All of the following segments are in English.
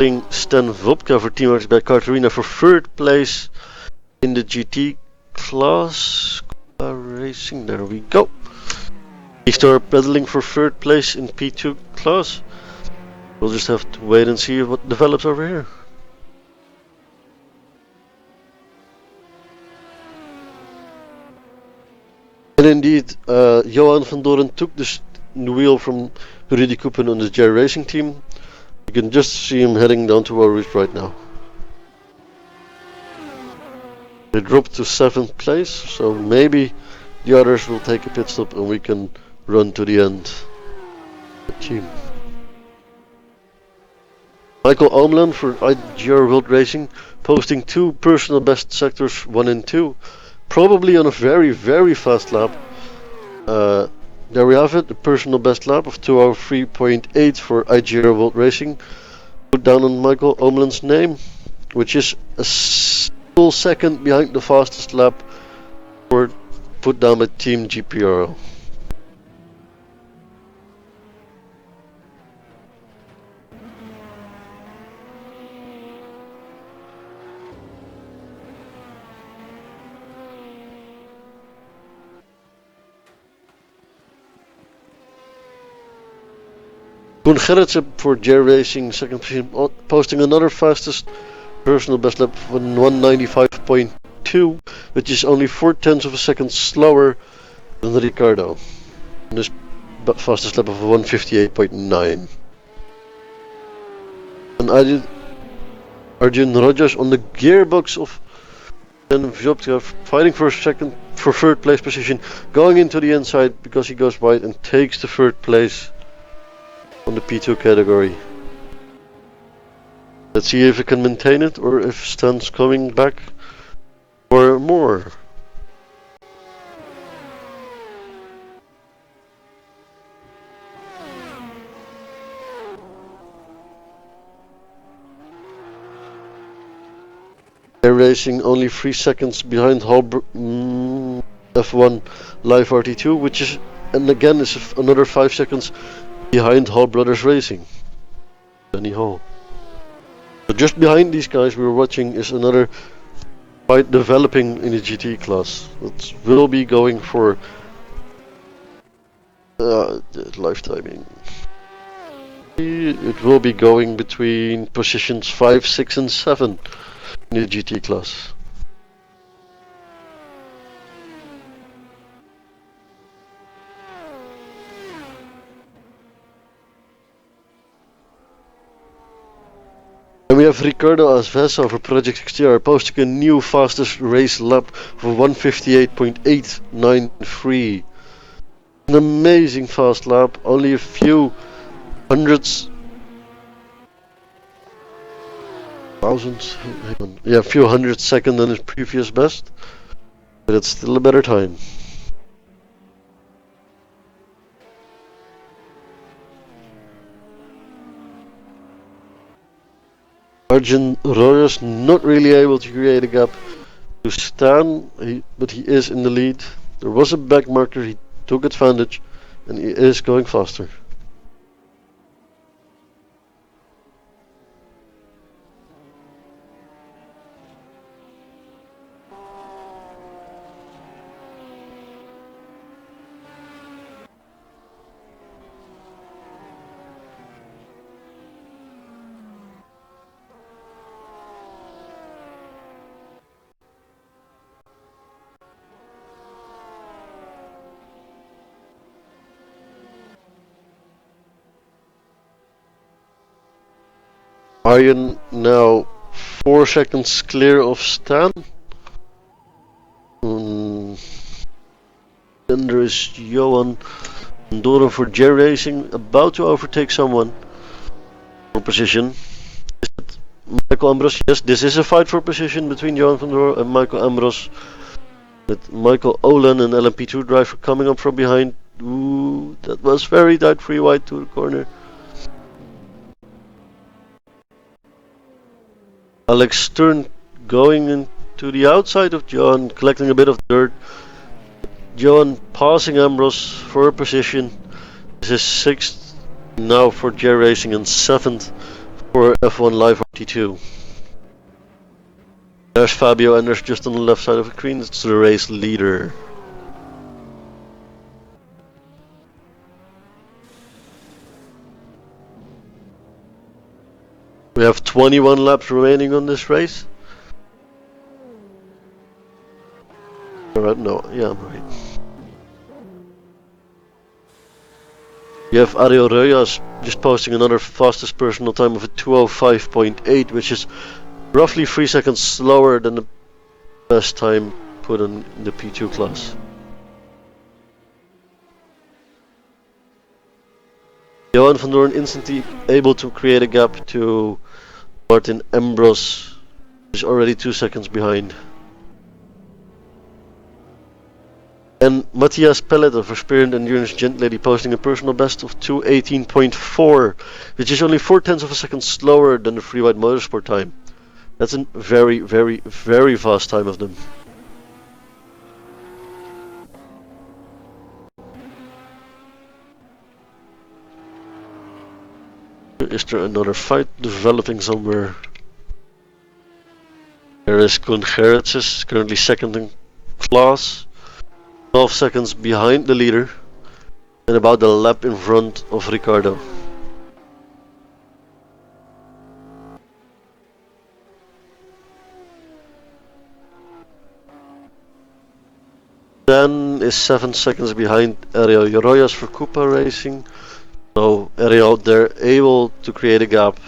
Stan Vopka for Team by Katarina for third place in the GT class. Racing, there we go. Star pedaling for third place in P2 class. We'll just have to wait and see what develops over here. And indeed, Johan van Doren took the wheel from Rudy Koepen on the Jerry Racing team. You can just see him heading down to our route right now. They dropped to 7th place, so maybe the others will take a pit stop and we can run to the end. The team. Michael Omland for IGR World Racing posting 2 personal best sectors 1 and 2. Probably on a very, very fast lap. There we have it, the personal best lap of 2:03.8 for IGR World Racing. Put down on Michael Omland's name, which is a full second behind the fastest lap put down by Team GPRO. Koen Gerritsen for J Racing, second position, posting another fastest personal best lap of 195.2, which is only 0.4 of a second slower than Ricardo. And this fastest lap of 158.9. And Arjun Rajas on the gearbox of Vjopka fighting for third place position, going into the inside because he goes wide and takes the third place on the P2 category. Let's see if it can maintain it or if Stan's coming back for more. They're racing only 3 seconds behind F1 Live RT2, which is, and again, is another 5 seconds behind Hall Brothers Racing. Benny Hall. So just behind these guys we were watching is another fight developing in the GT class. That will be going for the live timing. It will be going between positions 5, 6 and 7 in the GT class. And we have Ricardo Asvesa for Project XTR posting a new fastest race lap for 158.893. An amazing fast lap, only a few hundreds, thousands, a few hundred seconds than his previous best, but it's still a better time. Arjun Royas not really able to create a gap to Stan, but he is in the lead. There was a back marker, he took advantage and he is going faster. Arjen now 4 seconds clear of Stan. Then there is Johan van Doren for J Racing, about to overtake someone for position. Is it Michael Ambros? Yes, this is a fight for position between Johan van Doren and Michael Ambros. With Michael Olen and LMP2 driver coming up from behind. Ooh, that was very tight, free wide to the corner. Alex Stern going into the outside of John, collecting a bit of dirt. John passing Ambrose for a position. This is 6th now for J Racing and 7th for F1 Live RT2. There's Fabio Enders just on the left side of the screen. It's the race leader. We have 21 laps remaining on this race. Alright, no, yeah, I'm right. You have Ario Reyes just posting another fastest personal time of a 2:05.8, which is roughly 3 seconds slower than the best time put in the P2 class. Johan van Doorn instantly able to create a gap to Martin Ambrose, who is already 2 seconds behind. And Matthias Pellet of Experience Endurance Gent Lady posting a personal best of 2:18.4, which is only 0.4 of a second slower than the Free White Motorsport time. That's a very, very, very fast time of them. Is there another fight developing somewhere? There is Koen Gerritsen, currently second in class, 12 seconds behind the leader, and about a lap in front of Ricardo. Dan is 7 seconds behind Ariel Yoroyas for Coupa Racing. So Ariel, they're able to create a gap.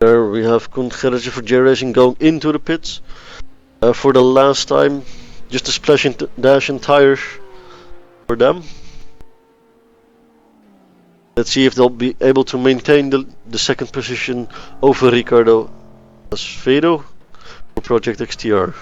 There we have Koen Gerritsen for J Racing going into the pits for the last time. Just a splash and dash in tires for them. Let's see if they'll be able to maintain the second position over Ricardo Asvedo for Project XTR.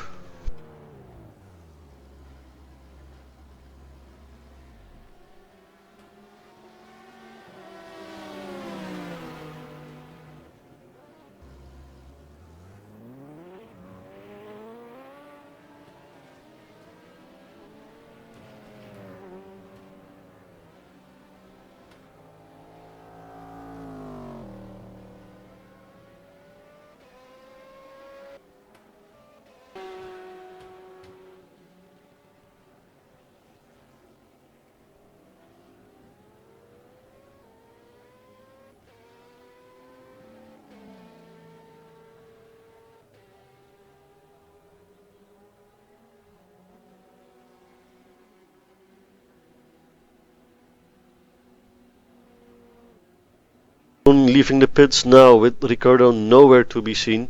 Leaving the pits now with Ricardo nowhere to be seen.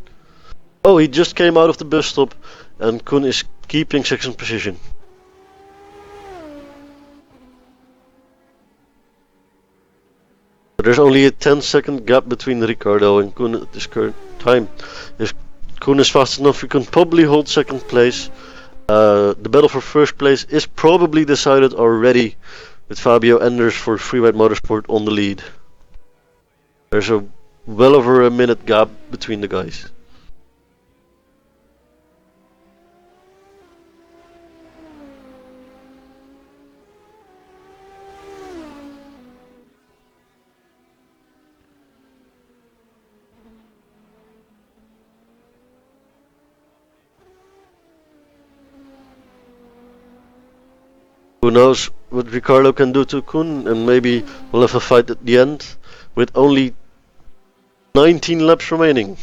Oh, he just came out of the bus stop and Koen is keeping second position. There's only a 10-second gap between Ricardo and Koen at this current time. If Koen is fast enough, he can probably hold second place. The battle for first place is probably decided already, with Fabio Enders for Free White Motorsport on the lead. There's a well over a minute gap between the guys. Who knows what Ricardo can do to Koen, and maybe we'll have a fight at the end with only 19 laps remaining.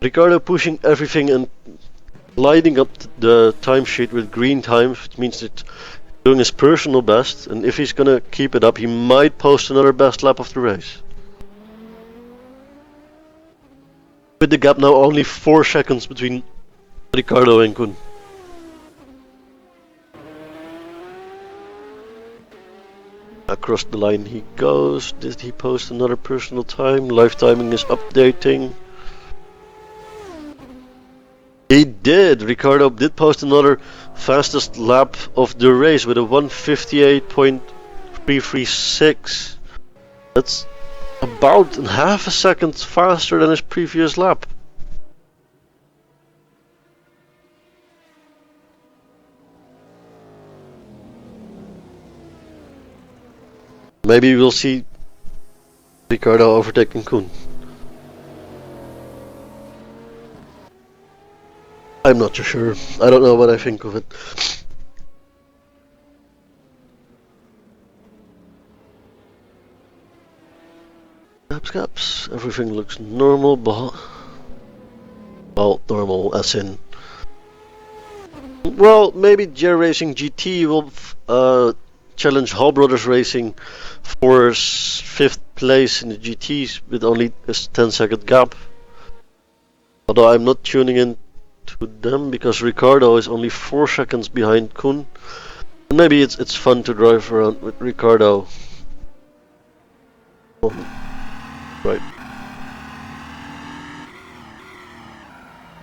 Ricardo pushing everything and lighting up the timesheet with green times, which means that doing his personal best, and if he's gonna keep it up, he might post another best lap of the race. With the gap now only 4 seconds between Ricardo and Koen. Across the line he goes. Did he post another personal time? Live timing is updating. He did. Ricardo did post another fastest lap of the race with a 1:58.336. That's about half a second faster than his previous lap. Maybe we'll see Ricardo overtaking Koen. I'm not too sure. I don't know what I think of it. Gaps. Everything looks normal, but well, normal as in. Well, maybe Jerry Racing GT will challenge Hall Brothers Racing for 5th place in the GTs with only a 10-second gap. Although I'm not tuning in to them because Ricardo is only 4 seconds behind Koen. And maybe it's fun to drive around with Ricardo. Oh, right.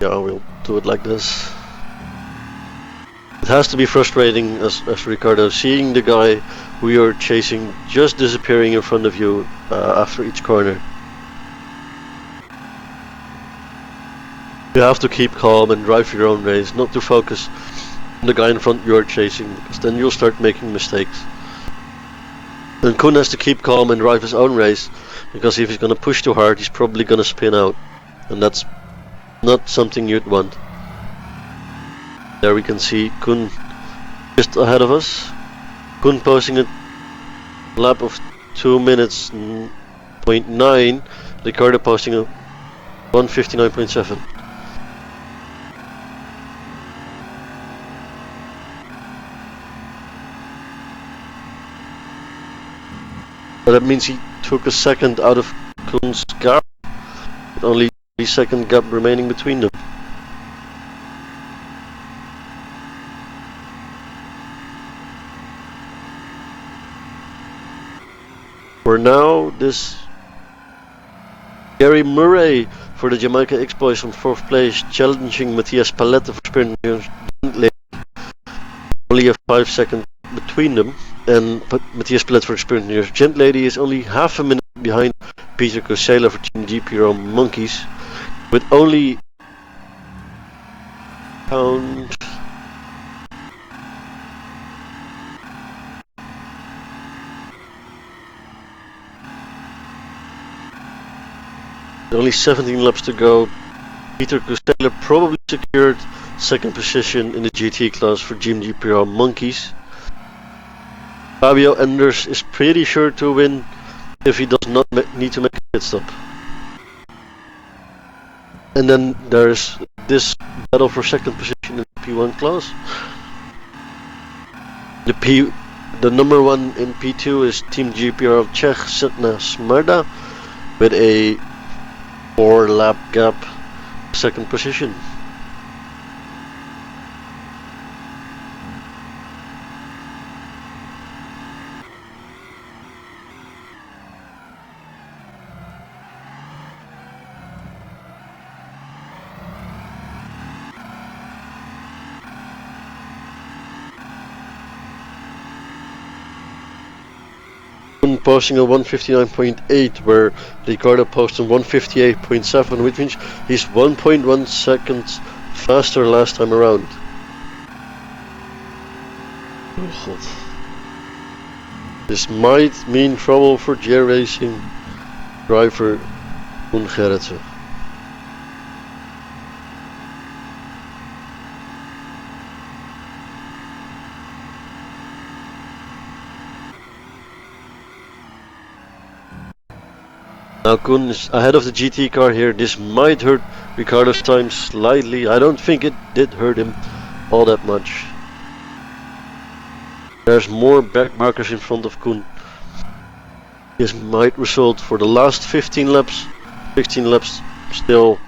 Yeah, we'll do it like this. It has to be frustrating as Ricardo, seeing the guy who you're chasing just disappearing in front of you after each corner. You have to keep calm and drive your own race, not to focus on the guy in front you're chasing, because then you'll start making mistakes. And Koen has to keep calm and drive his own race, because if he's going to push too hard, he's probably going to spin out. And that's not something you'd want. There we can see Koen just ahead of us. Koen posting a lap of 2 minutes 0.9. Ricardo posting a 1:59.7. But that means he took a second out of Koen's gap, with only 3-second gap remaining between them. For now, this Gary Murray for the Jamaica X-Boys from 4th place, challenging Matthias Palette for sprint. Only a 5-second between them, and Matthias Palette for sprint. Gent Lady is only half a minute behind Peter Kosela for Team GPRO Monkeys, with only count. Only 17 laps to go. Peter Costello probably secured 2nd position in the GT class for Team GPR Monkeys. Fabio Enders is pretty sure to win if he does not need to make a pit stop. And then there's this battle for 2nd position in the P1 class. The number 1 in P2 is Team GPR Czech Setna Smarda with a 4-lap gap, 2nd position. Posting a 1:59.8, where Ricardo posted 1:58.7, which means he's 1.1 seconds faster last time around. Oh, God. This might mean trouble for GR Racing driver Koen Gerritsen. Now Kun is ahead of the GT car here. This might hurt Ricciardo's time slightly. I don't think it did hurt him all that much. There's more back markers in front of Kun. This might result for the last 15 laps, 16 laps still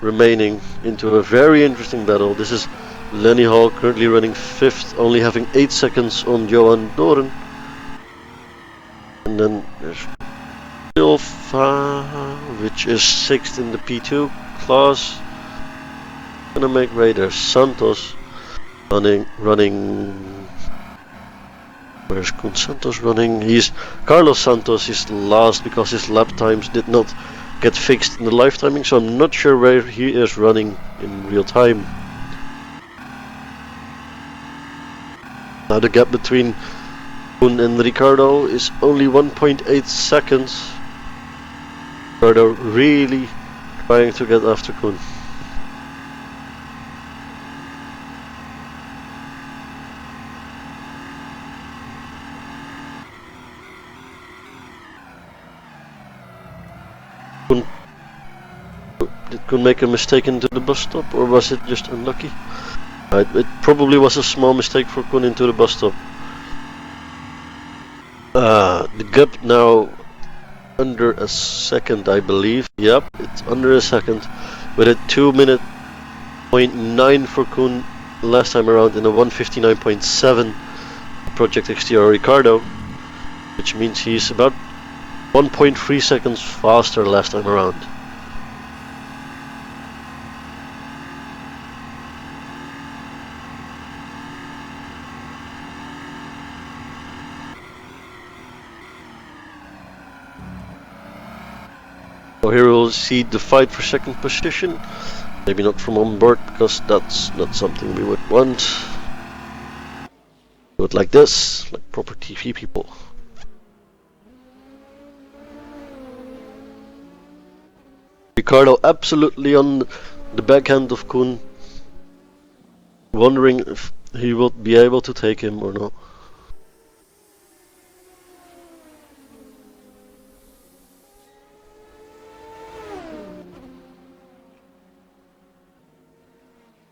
remaining, into a very interesting battle. This is Lenny Hall currently running 5th, only having 8 seconds on Johan Doren. And then there's Silva, which is 6th in the P2 class. Gonna make way. There's Santos running. Where's Kun Santos running? Carlos Santos is last because his lap times did not get fixed in the live timing, so I'm not sure where he is running in real time. Now the gap between Kun and Ricciardo is only 1.8 seconds. Ricciardo really trying to get after Kun. Did Kun make a mistake into the bus stop, or was it just unlucky? It probably was a small mistake for Kun into the bus stop. The gap now under a second, I believe. Yep, it's under a second, with a 2:09 for Kun last time around in a 1:59.7 Project XTR Ricciardo, which means he's about 1.3 seconds faster last time around. So here we'll see the fight for second position. Maybe not from on board, because that's not something we would want. Do it like this, like proper TV people. Ricciardo absolutely on the backhand of Kun, wondering if he will be able to take him or not.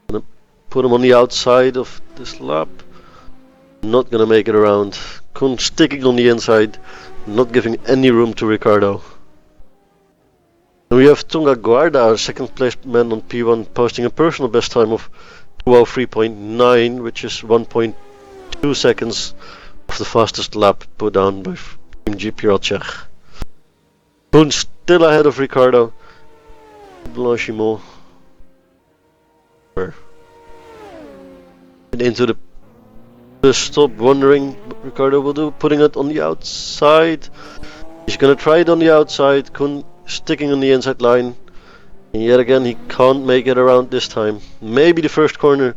Gonna put him on the outside of this lap. Not gonna make it around. Kun sticking on the inside, not giving any room to Ricciardo. And we have Tunga Guarda, our second place man on P1, posting a personal best time of 2:03.9, which is 1.2 seconds of the fastest lap put down by Team GPR Czech. Kun still ahead of Ricciardo. Blanchimont. And into the stop, wondering what Ricciardo will do, putting it on the outside. He's gonna try it on the outside. Kun sticking on the inside line, and yet again he can't make it around this time. Maybe the first corner.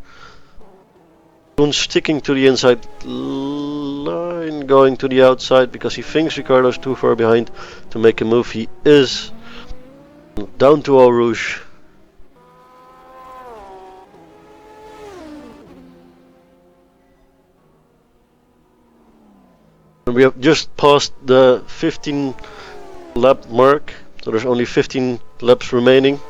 Kun sticking to the inside line, going to the outside because he thinks Ricciardo's too far behind to make a move. He is. Down to Eau Rouge. And we have just passed the 15 lap mark. So there's only 15 laps remaining.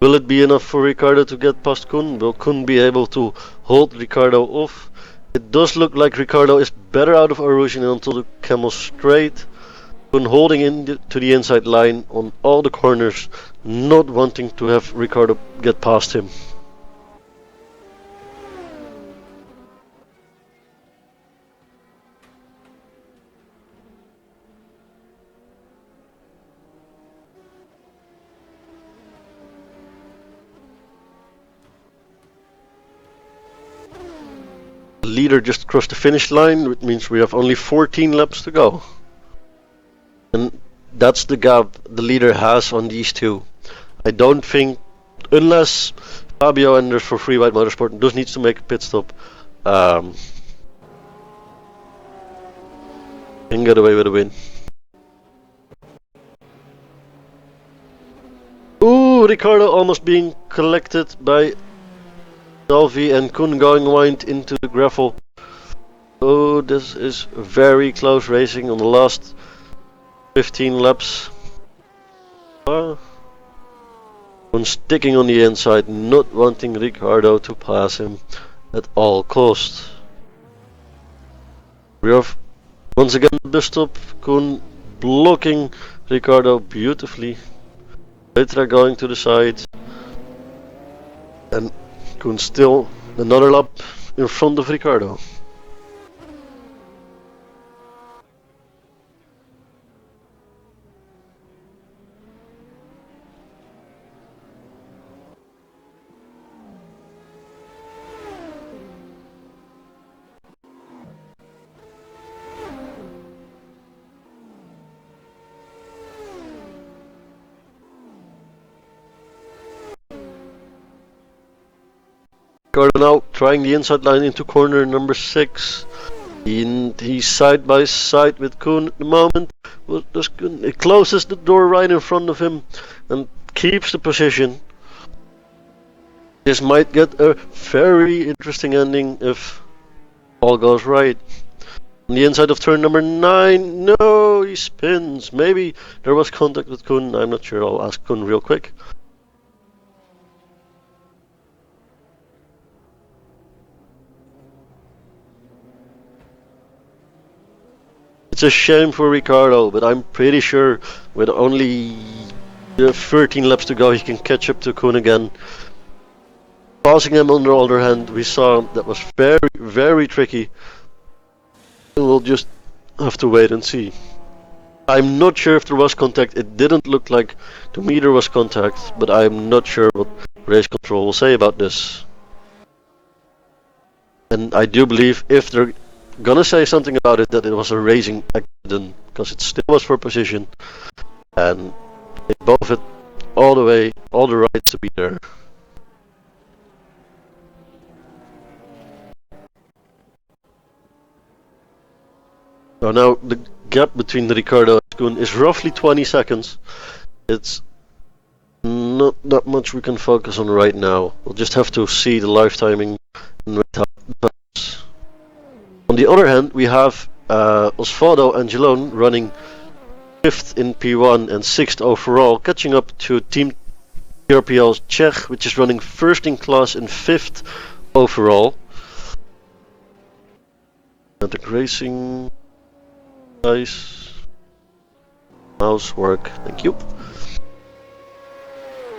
Will it be enough for Ricciardo to get past Kun? Will Kun be able to hold Ricciardo off? It does look like Ricciardo is better out of Eau Rouge and onto the Camel Straight. Kun holding in to the inside line on all the corners, not wanting to have Ricciardo get past him. Leader just crossed the finish line, which means we have only 14 laps to go. And that's the gap the leader has on these two. I don't think, unless Fabio enters for Free White Motorsport, does needs to make a pit stop, can get away with a win. Ooh, Ricciardo almost being collected by Salvi, and Kun going wide into the gravel. Oh, this is very close racing on the last 15 laps. Ocon sticking on the inside, not wanting Ricciardo to pass him at all costs. We have once again the bus stop. Ocon blocking Ricciardo beautifully. Petra going to the side. And Ocon still another lap in front of Ricciardo. Ricciardo now trying the inside line into corner number 6. He's side by side with Koen at the moment. It closes the door right in front of him and keeps the position. This might get a very interesting ending if all goes right. On the inside of turn number 9, no, he spins. Maybe there was contact with Koen, I'm not sure. I'll ask Koen real quick. It's a shame for Ricciardo, but I'm pretty sure with only 13 laps to go he can catch up to Koen again. Passing him on the other hand, we saw that was very, very tricky. And we'll just have to wait and see. I'm not sure if there was contact. It didn't look like to me there was contact, but I'm not sure what race control will say about this. And I do believe if they're gonna say something about it, that it was a racing accident, because it still was for position, and they both had all the way, all the rights to be there. So now the gap between Ricciardo and Koen is roughly 20 seconds. It's not that much we can focus on right now. We'll just have to see the live timing and wait how it goes. On the other hand, we have Osvaldo and Gelon running 5th in P1 and 6th overall, catching up to Team XtremeRPM's Czech, which is running 1st in class and 5th overall. Atlantic Racing, guys, mouse work, thank you.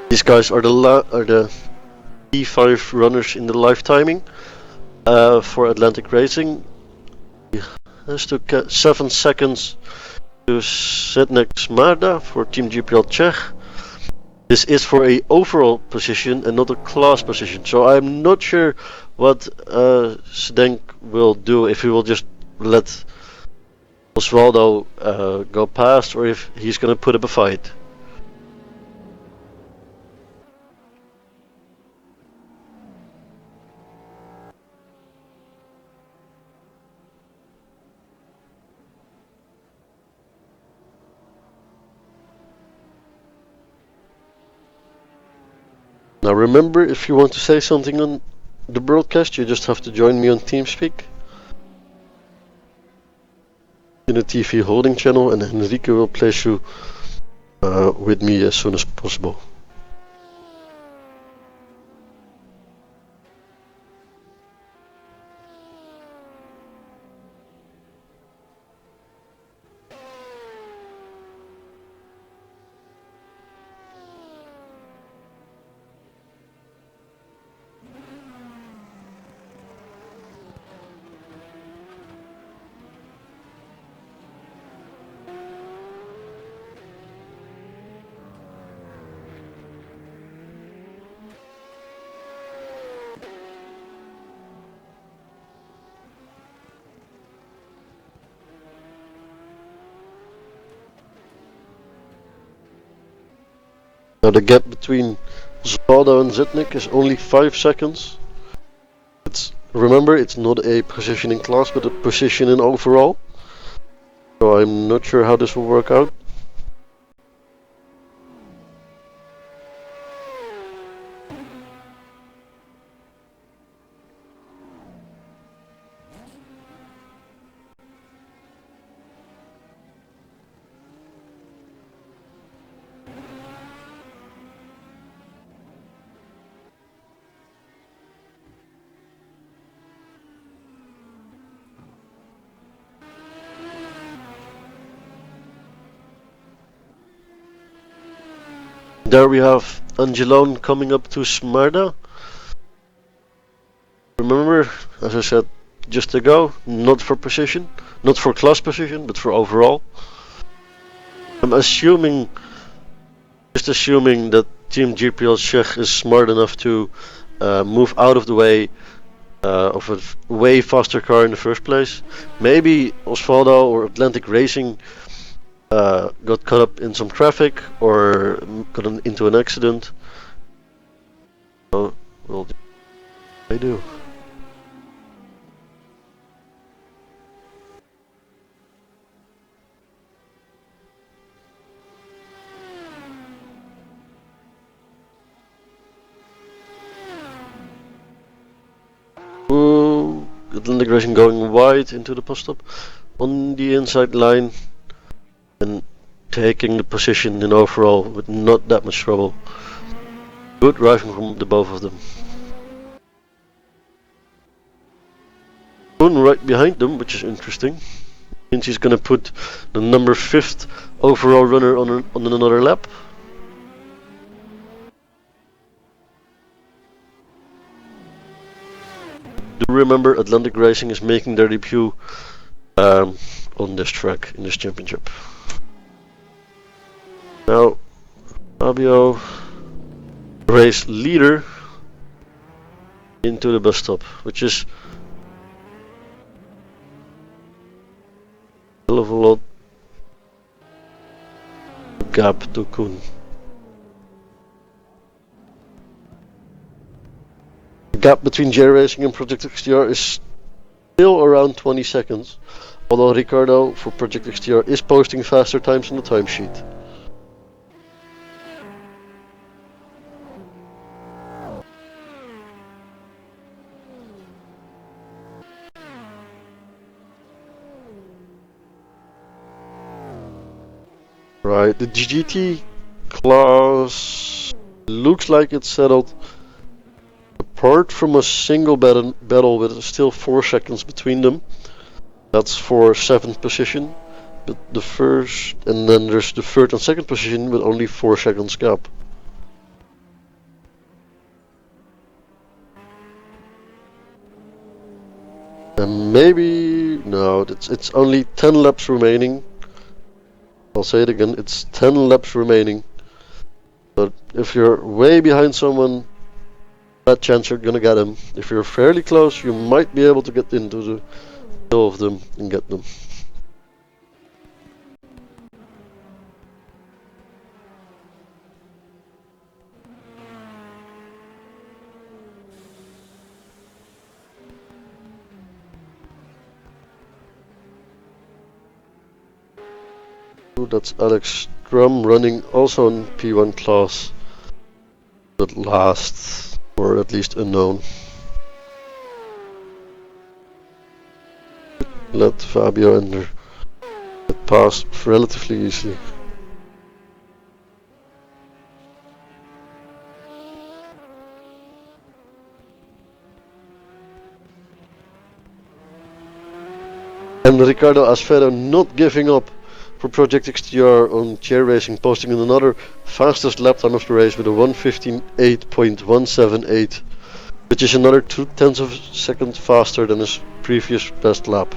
These guys are the P5 runners in the live timing for Atlantic Racing. He has to get 7 seconds to Zednek Smarda for Team GPL Czech. This is for a overall position and not a class position, so I'm not sure what Zdenk will do, if he will just let Osvaldo go past or if he's gonna put up a fight. Now remember, if you want to say something on the broadcast, you just have to join me on TeamSpeak in the TV holding channel, and Enrique will place you with me as soon as possible. Now the gap between Osvaldo and Zednek is only 5 seconds. Remember, it's not a position in class, but a position in overall. So I'm not sure how this will work out. There we have Angelone coming up to Smarda. Remember, as I said just ago, not for position, not for class position, but for overall. I'm assuming, just assuming that Team GPL Czech is smart enough to move out of the way of a way faster car in the first place. Maybe Osvaldo or Atlantic Racing got caught up in some traffic or got into an accident. So, well, they do. Ooh, Atlantic Racing going wide into the post stop on the inside line and taking the position in overall with not that much trouble. Good driving from the both of them. One right behind them, which is interesting. Means he's gonna put the number 5th overall runner on another lap. Do remember Atlantic Racing is making their debut on this track in this championship. Now, Fabio, race leader, into the bus stop, which is a hell of a lot gap to Koen. The gap between J Racing and Project XTR is still around 20 seconds, although Ricardo for Project XTR is posting faster times on the timesheet. Right, the GT class looks like it's settled. Apart from a single battle with still 4 seconds between them. That's for 7th position. But the first, and then there's the 3rd and 2nd position with only 4 seconds gap. And maybe, no, it's only 10 laps remaining. I'll say it again, it's 10 laps remaining. But if you're way behind someone, that chance you're gonna get him. If you're fairly close, you might be able to get into the middle of them and get them. That's Alex Drum running also in P1 class, but last, or at least unknown. Let Fabio enter. It passed relatively easily. And Ricardo Asfero not giving up for Project XTR on chair racing, posting in another fastest lap time of the race with a 1:15.8.178, which is another 0.2 of a second faster than his previous best lap.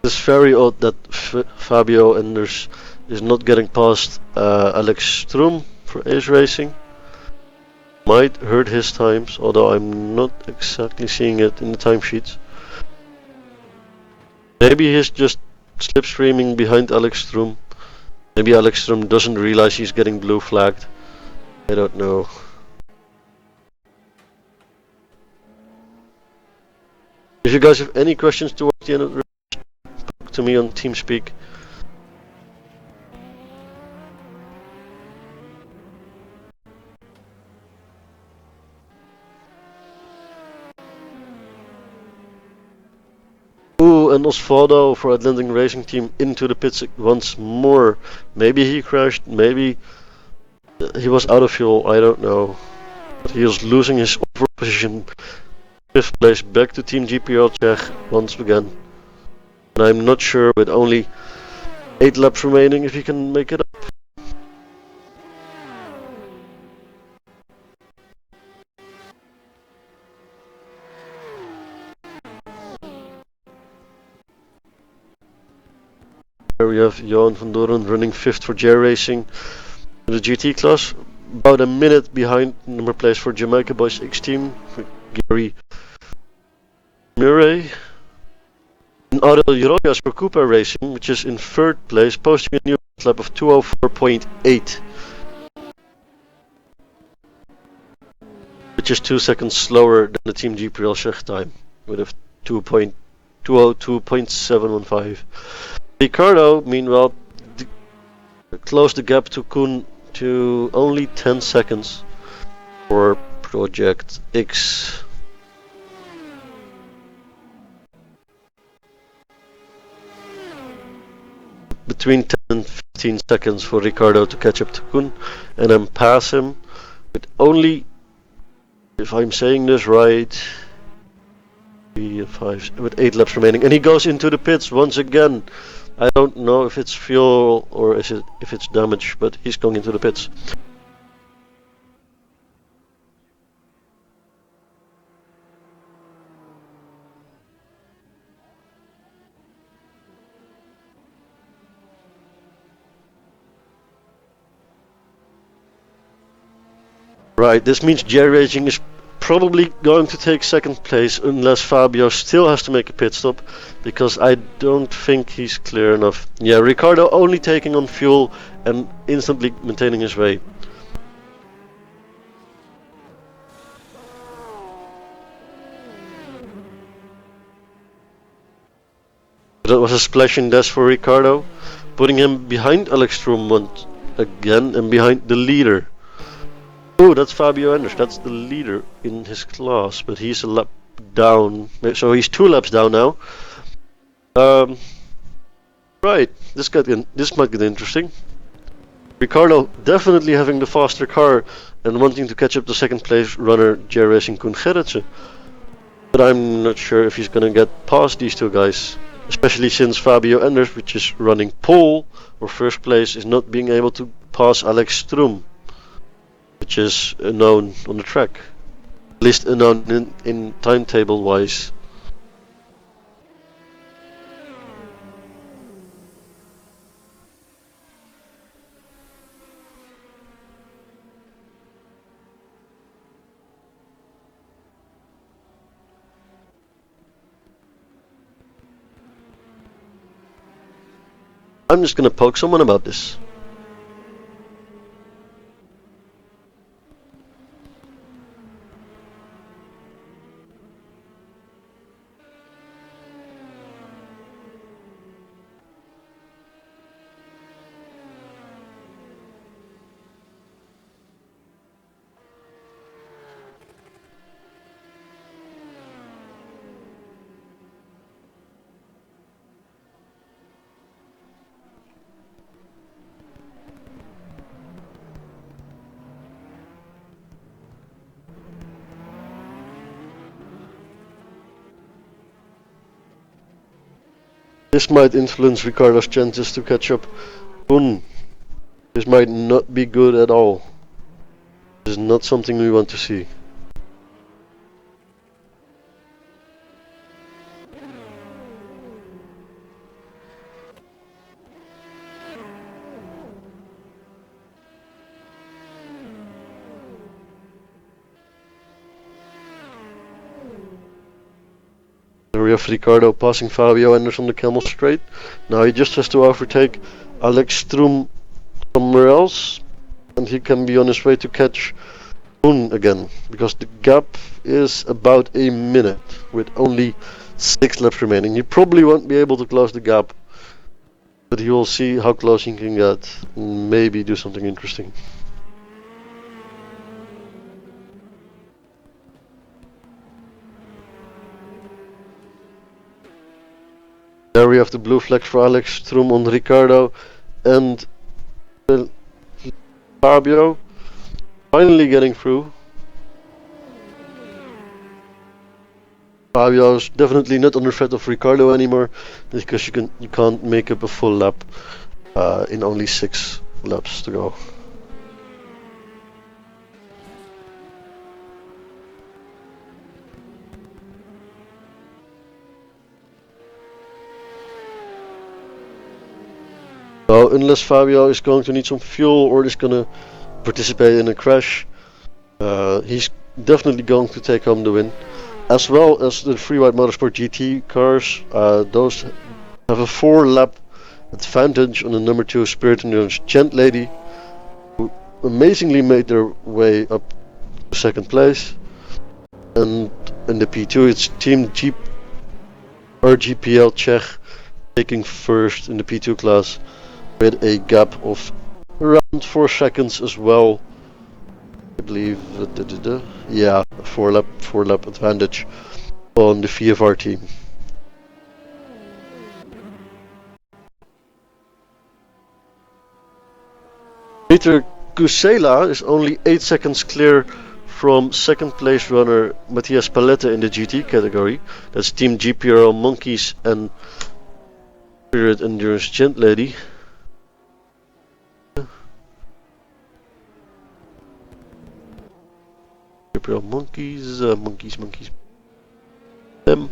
It's very odd that Fabio Enders is not getting past Alex Stroom for Ace Racing. Might hurt his times, although I'm not exactly seeing it in the timesheets. Maybe he's just slipstreaming behind Alex Stroom. Maybe Alex Stroom doesn't realize he's getting blue flagged. I don't know. If you guys have any questions towards the end of the race, talk to me on TeamSpeak. Ooh, and Osvaldo for Atlantic Racing Team into the pits once more. Maybe he crashed, maybe he was out of fuel, I don't know. But he was losing his overall position. 5th place back to Team GPR Czech once again. And I'm not sure with only 8 laps remaining if he can make it up. Here we have Johan van Doren running 5th for J Racing in the GT class. About a minute behind number place for Jamaica Boys X Team for Gary Murray. And Adel Jorojas for Cooper Racing, which is in 3rd place, posting a new lap of 204.8. Which is 2 seconds slower than the Team GPL Czech time, with a 202.715. Ricardo, meanwhile, closed the gap to Koen to only 10 seconds for Project X. Between 10 and 15 seconds for Ricardo to catch up to Koen and then pass him with only, if I'm saying this right, 5 with 8 laps remaining, and he goes into the pits once again. I don't know if it's fuel or if it's damage, but he's going into the pits. Right, this means J Racing is probably going to take 2nd place unless Fabio still has to make a pit stop, because I don't think he's clear enough. Yeah, Ricardo only taking on fuel and instantly maintaining his way. That was a splashing dash for Ricardo, putting him behind Alex Stroom once again and behind the leader. Oh, that's Fabio Enders, that's the leader in his class, but he's a lap down, so he's 2 laps down now. Right, this might get interesting. Ricardo definitely having the faster car and wanting to catch up the 2nd place runner J Racing Koen Gerritsen. But I'm not sure if he's gonna get past these 2 guys, especially since Fabio Enders, which is running pole or 1st place, is not being able to pass Alex Stroom, which is unknown on the track, at least unknown in timetable wise. I'm just gonna poke someone about this. This might influence Ricardo's chances to catch up. This might not be good at all. This is not something we want to see. There we have Ricardo passing Fabio Anders on the Camel Straight. Now he just has to overtake Alex Stroom somewhere else, and he can be on his way to catch Koen again, because the gap is about a minute with only 6 laps remaining. He probably won't be able to close the gap, but he will see how close he can get and maybe do something interesting. There we have the blue flag for Alex Stroom on Ricardo and Fabio finally getting through. Fabio is definitely not under threat of Ricardo anymore, because you can't make up a full lap in only 6 laps to go. So unless Fabio is going to need some fuel or is going to participate in a crash, he's definitely going to take home the win. As well as the Free White Motorsport GT cars, those have a 4-lap advantage on the number 2 Spirit Endurance Gent Lady, who amazingly made their way up to 2nd place. And in the P2 it's Team RGPL Czech taking 1st in the P2 class with a gap of around 4 seconds as well. I believe, yeah, 4-lap advantage on the VFR team. Peter Kusela is only 8 seconds clear from 2nd place runner Matthias Palette in the GT category. That's Team GPRL Monkeys and Spirit Endurance Gent Lady. GPRL Monkeys, monkeys. Them.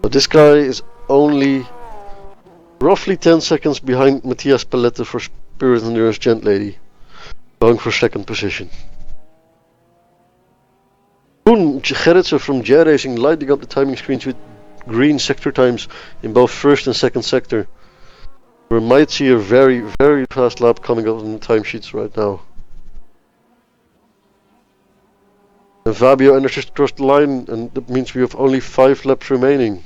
But this guy is only roughly 10 seconds behind Matthias Palette for Spirit Endurance Gent Lady, going for 2nd position. Koen Gerritsen from J Racing lighting up the timing screens with green sector times in both 1st and 2nd sector. We might see a very, very fast lap coming up in the timesheets right now. And Fabio Anders just crossed the line, and that means we have only 5 laps remaining.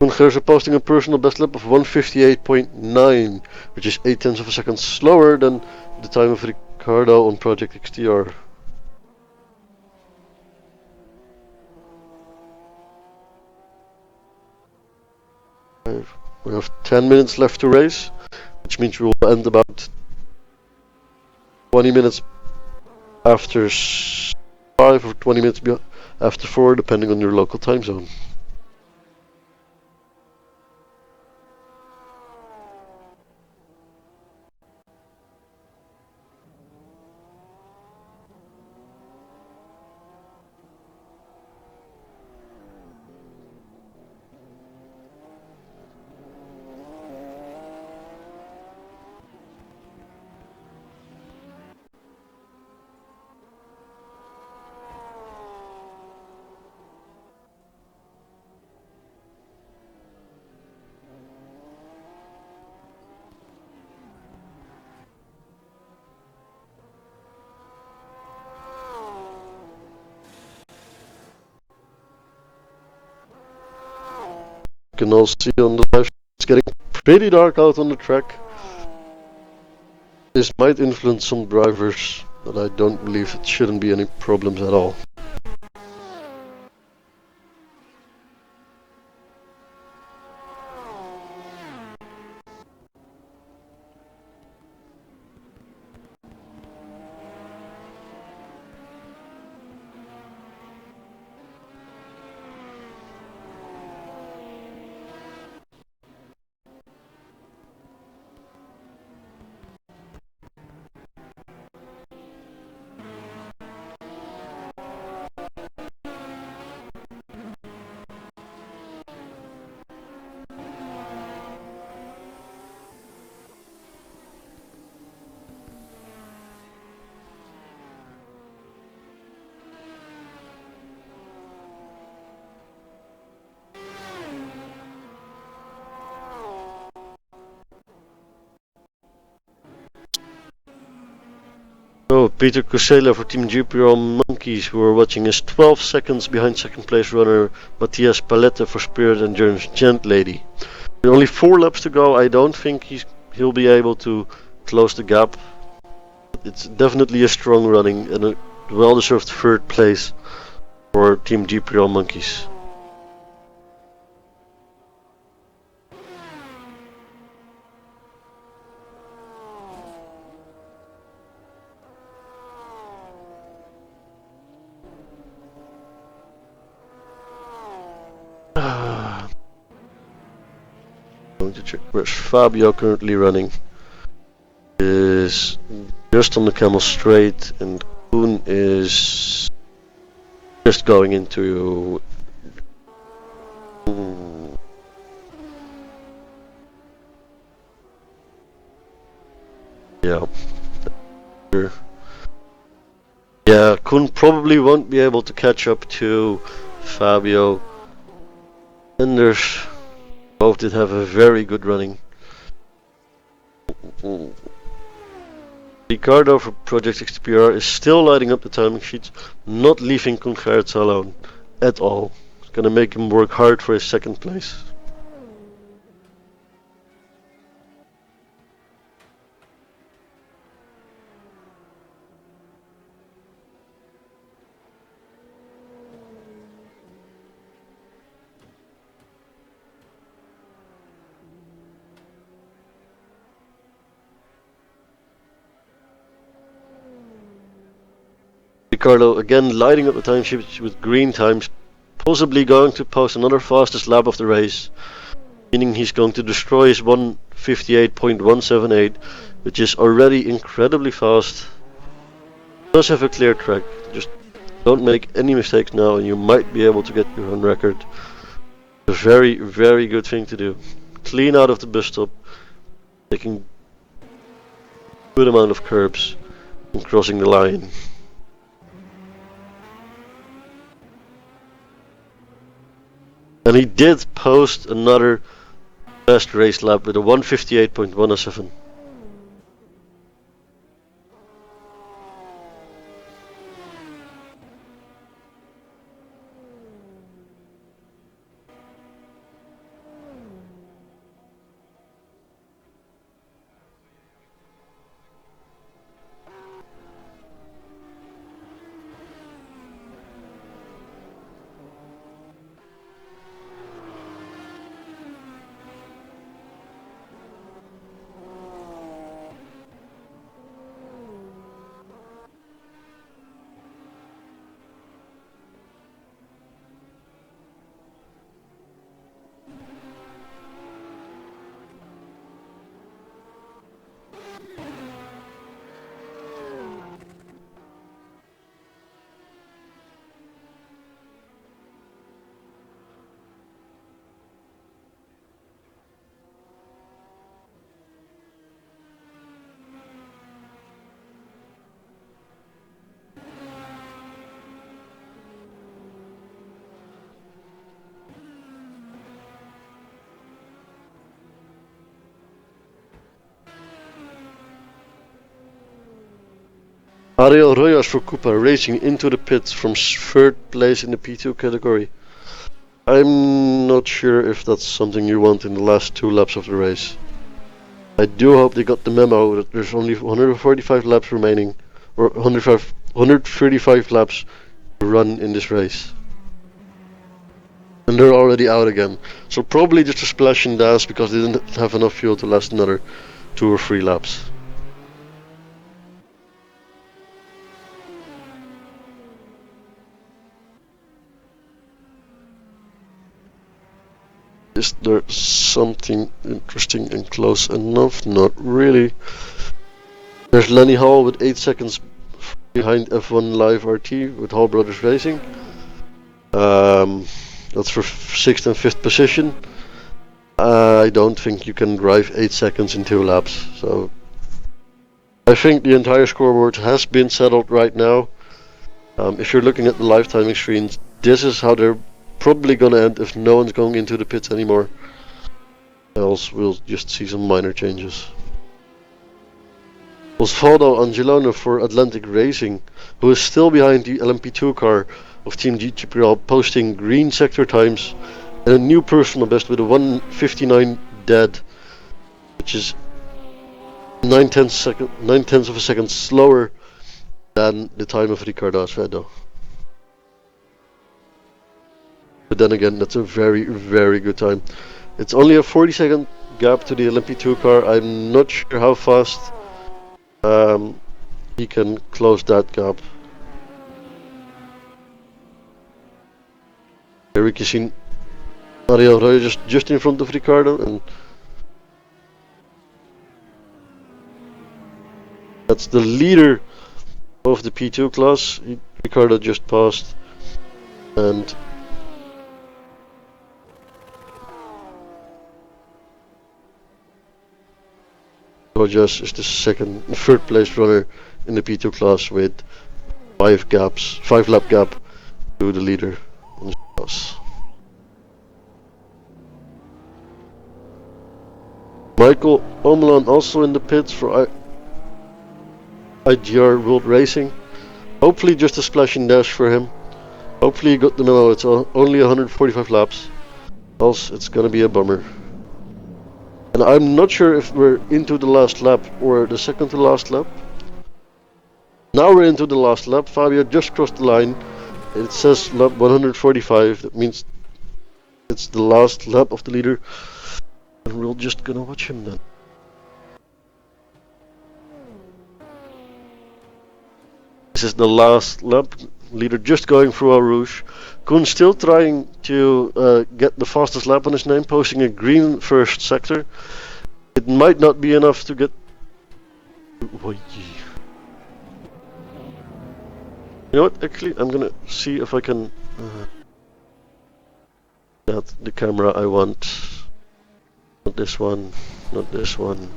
Koen Gerritsen posting a personal best lap of 1:58.9, which is 0.8 of a second slower than the time of Ricardo on Project XTR. We have 10 minutes left to race, which means we will end about 20 minutes after 5 or 20 minutes after 4, depending on your local time zone. You can all see on the live, it's getting pretty dark out on the track. This might influence some drivers, but I don't believe it shouldn't be any problems at all. So Peter Kusela for Team GPR Monkeys, who are watching, is 12 seconds behind second place runner Matthias Palette for Spirit Endurance Gent Lady. With only 4 laps to go, I don't think he'll be able to close the gap. It's definitely a strong running and a well-deserved 3rd place for Team GPR Monkeys. Going to check where's Fabio currently running. Is just on the Camel Straight, and Koen is just going into yeah, Koen probably won't be able to catch up to Fabio. Enders both did have a very good running. Ricardo for Project XtremeRPM is still lighting up the timing sheets, not leaving Koen Gerrits alone at all. It's gonna make him work hard for his 2nd place. Ricardo again lighting up the time sheets with green times, possibly going to post another fastest lap of the race, meaning he's going to destroy his 1:58.178, which is already incredibly fast. Does have a clear track, just don't make any mistakes now and you might be able to get your own record. A very, very good thing to do. Clean out of the bus stop, taking a good amount of curbs and crossing the line. And he did post another best race lap with a 1:58.107. Ariel Royas for Koopa racing into the pits from 3rd place in the P2 category. I'm not sure if that's something you want in the last 2 laps of the race. I do hope they got the memo that there's only 145 laps remaining, or 135 laps to run in this race. And they're already out again. So probably just a splash and dash because they didn't have enough fuel to last another 2 or 3 laps. Is there something interesting and close enough? Not really. There's Lenny Hall with 8 seconds behind F1 Live RT with Hall Brothers Racing. That's for 6th and 5th position. I don't think you can drive 8 seconds in 2 laps. So I think the entire scoreboard has been settled right now. If you're looking at the live timing screens, this is how they're probably gonna end if no one's going into the pits anymore. Else we'll just see some minor changes. Osvaldo Angelone for Atlantic Racing, who is still behind the LMP2 car of Team GTPL, posting green sector times and a new personal best with a 1:59 dead, which is 9/10 of a second slower than the time of Ricardo Acevedo. But then again, that's a very, very good time. It's only a 40-second gap to the LMP2 car. I'm not sure how fast he can close that gap. Here we can see Mario Arroyo just in front of Ricardo, and that's the leader of the P2 class. Ricardo just passed, and Rojas is the third place runner in the P2 class with 5 lap gap to the leader in the class. Michael Omelan also in the pits for IGR World Racing. Hopefully just a splash and dash for him. Hopefully he got the memo, it's only 145 laps. Else it's gonna be a bummer. And I'm not sure if we're into the last lap or the second to last lap. Now we're into the last lap. Fabio just crossed the line. It says lap 145. That means it's the last lap of the leader. And we're just gonna watch him then. This is the last lap. Leader just going through Eau Rouge. Koen still trying to get the fastest lap on his name, posting a green first sector. It might not be enough to get. You know what? Actually, I'm gonna see if I can get the camera I want. Not this one. Not this one.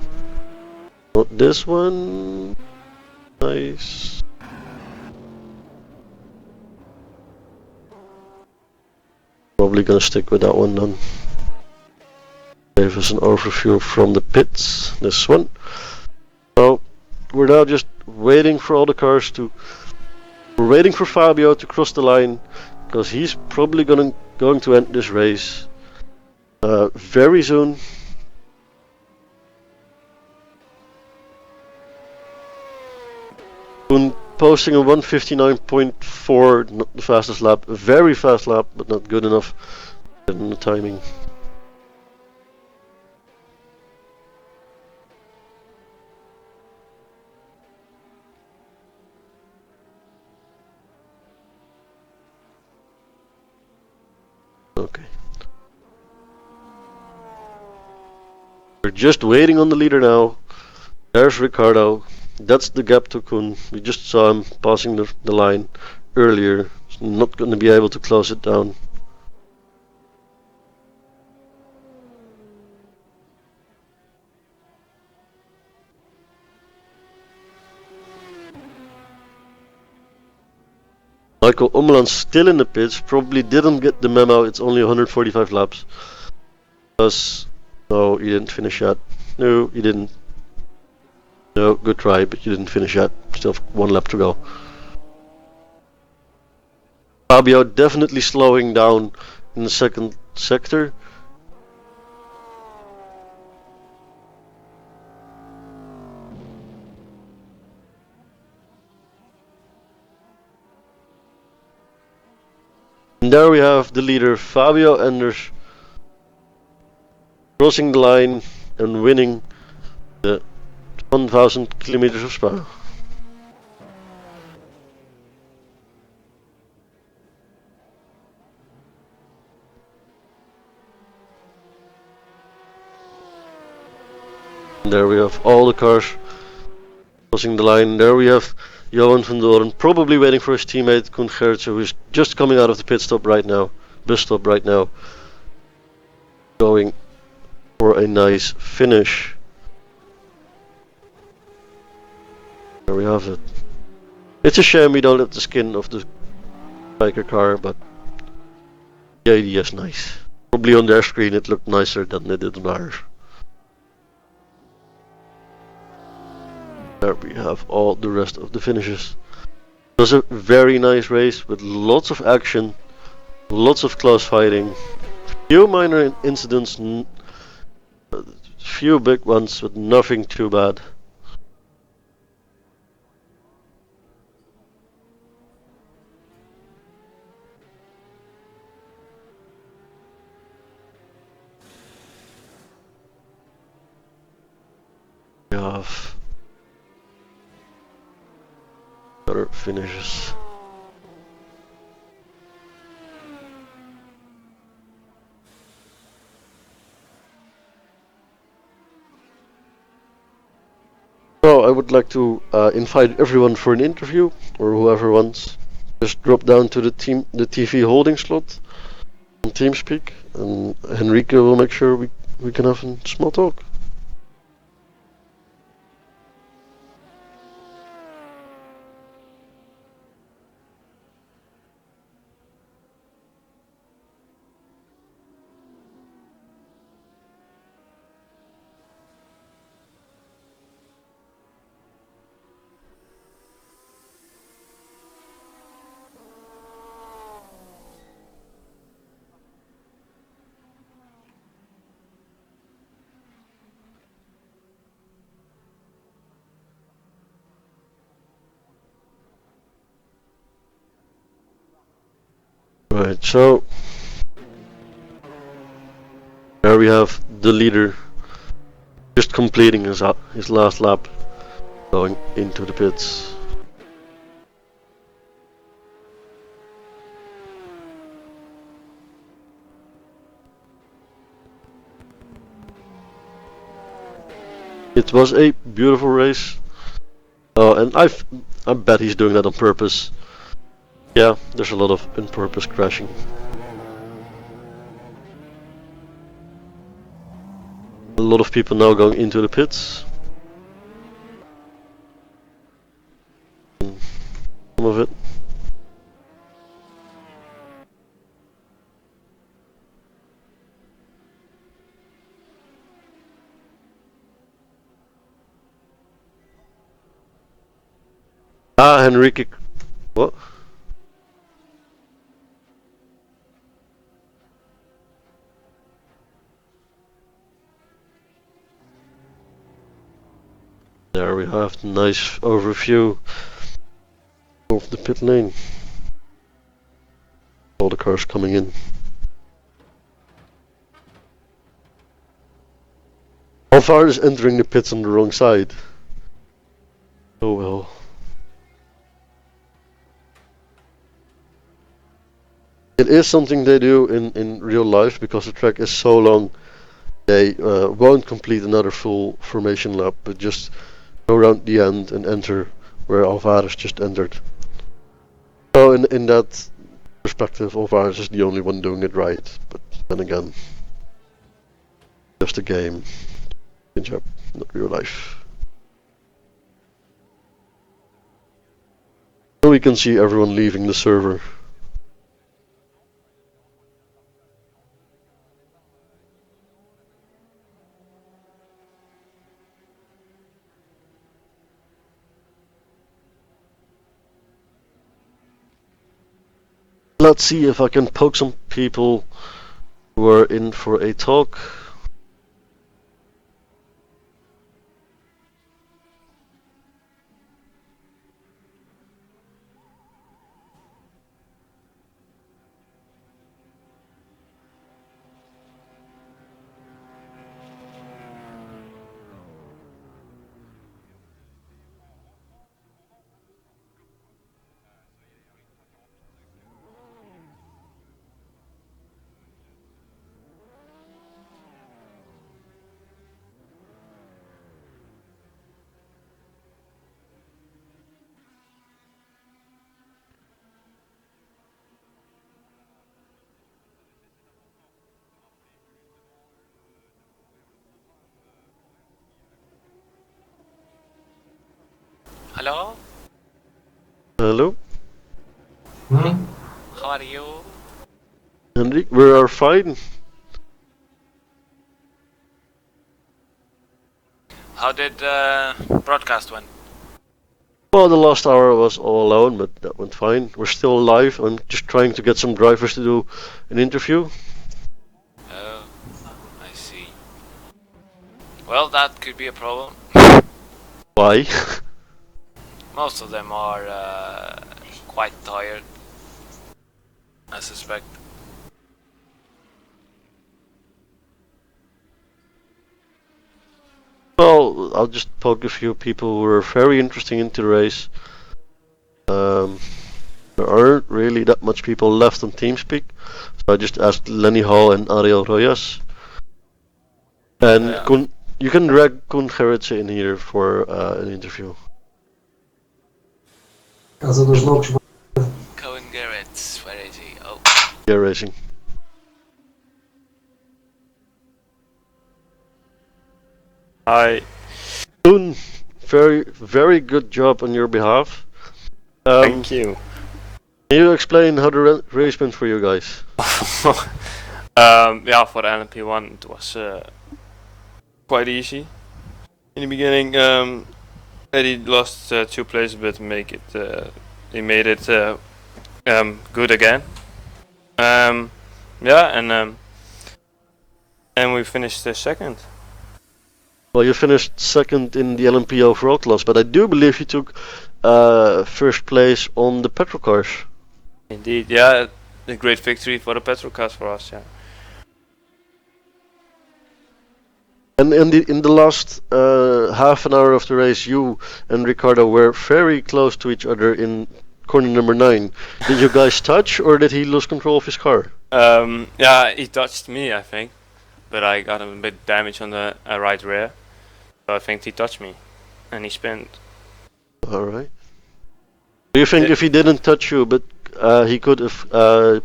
Not this one. Nice. Probably gonna stick with that one then. Gave us an overview from the pits. This one. So we're now just waiting for all the cars to. We're waiting for Fabio to cross the line because he's probably going to end this race very soon. Posting a 1:59.4, not the fastest lap, a very fast lap, but not good enough in the timing. Okay. We're just waiting on the leader now. There's Ricardo. That's the gap to Koen. We just saw him passing the line earlier. He's not going to be able to close it down. Michael Omelan still in the pits. Probably didn't get the memo. It's only 145 laps. No, you didn't finish yet. No, you didn't. No, good try, but you didn't finish yet. Still have 1 lap to go. Fabio definitely slowing down in the second sector. And there we have the leader, Fabio Enders, crossing the line and winning the 1000 kilometers of Spa. And there we have all the cars crossing the line. There we have Johan van Doren probably waiting for his teammate Koen Gertsen, who is just coming out of the bus stop right now, going for a nice finish. There we have it. It's a shame we don't have the skin of the biker car, but the idea is nice. Probably on their screen it looked nicer than it did on ours. There we have all the rest of the finishes. It was a very nice race with lots of action, lots of close fighting, few minor incidents, few big ones, but nothing too bad. We have other finishes. So I would like to invite everyone for an interview, or whoever wants. Just drop down to the TV holding slot on TeamSpeak, and Henrique will make sure we can have a small talk. Right, so there we have the leader just completing his last lap, going into the pits. It was a beautiful race, and I bet he's doing that on purpose. Yeah, there's a lot of on-purpose crashing. A lot of people now going into the pits. Some of it. Ah, Henrique. What? There we have the nice overview of the pit lane. All the cars coming in. Alvaro is entering the pits on the wrong side. Oh well. It is something they do in real life because the track is so long. They won't complete another full formation lap, but just go around the end and enter where Alvarez just entered. So in that perspective, Alvarez is the only one doing it right. But then again, just a game. Good job, not real life. So we can see everyone leaving the server. Let's see if I can poke some people who are in for a talk. Hello? Hello? How are you? Henrik, we are fine. How did the broadcast went? Well, the last hour was all alone, but that went fine. We're still alive. I'm just trying to get some drivers to do an interview. Oh, I see. Well, that could be a problem. Why? Most of them are quite tired, I suspect. Well, I'll just poke a few people who were very interesting into the race. There aren't really that much people left on TeamSpeak, so I just asked Lenny Hall and Ariel Royas. And you can drag Koen Gerritsen in here for an interview. Cohen Garrett, where is he? Oh. Yeah, racing. Hi. Koen, very good job on your behalf. Thank you. Can you explain how the race went for you guys? Yeah, for the LMP1 it was quite easy. In the beginning, Eddie lost 2 places, but he made it good again. Yeah, and we finished second. Well, you finished second in the LMP overall class, but I do believe you took first place on the petrol cars. Indeed, yeah, a great victory for the petrol cars for us, yeah. And in the last half an hour of the race, you and Ricardo were very close to each other in corner number 9. Did you guys touch, or did he lose control of his car? Yeah, he touched me, I think, but I got a bit damage on the right rear. So I think he touched me, and he spun. All right. Do you think if he didn't touch you, but he could have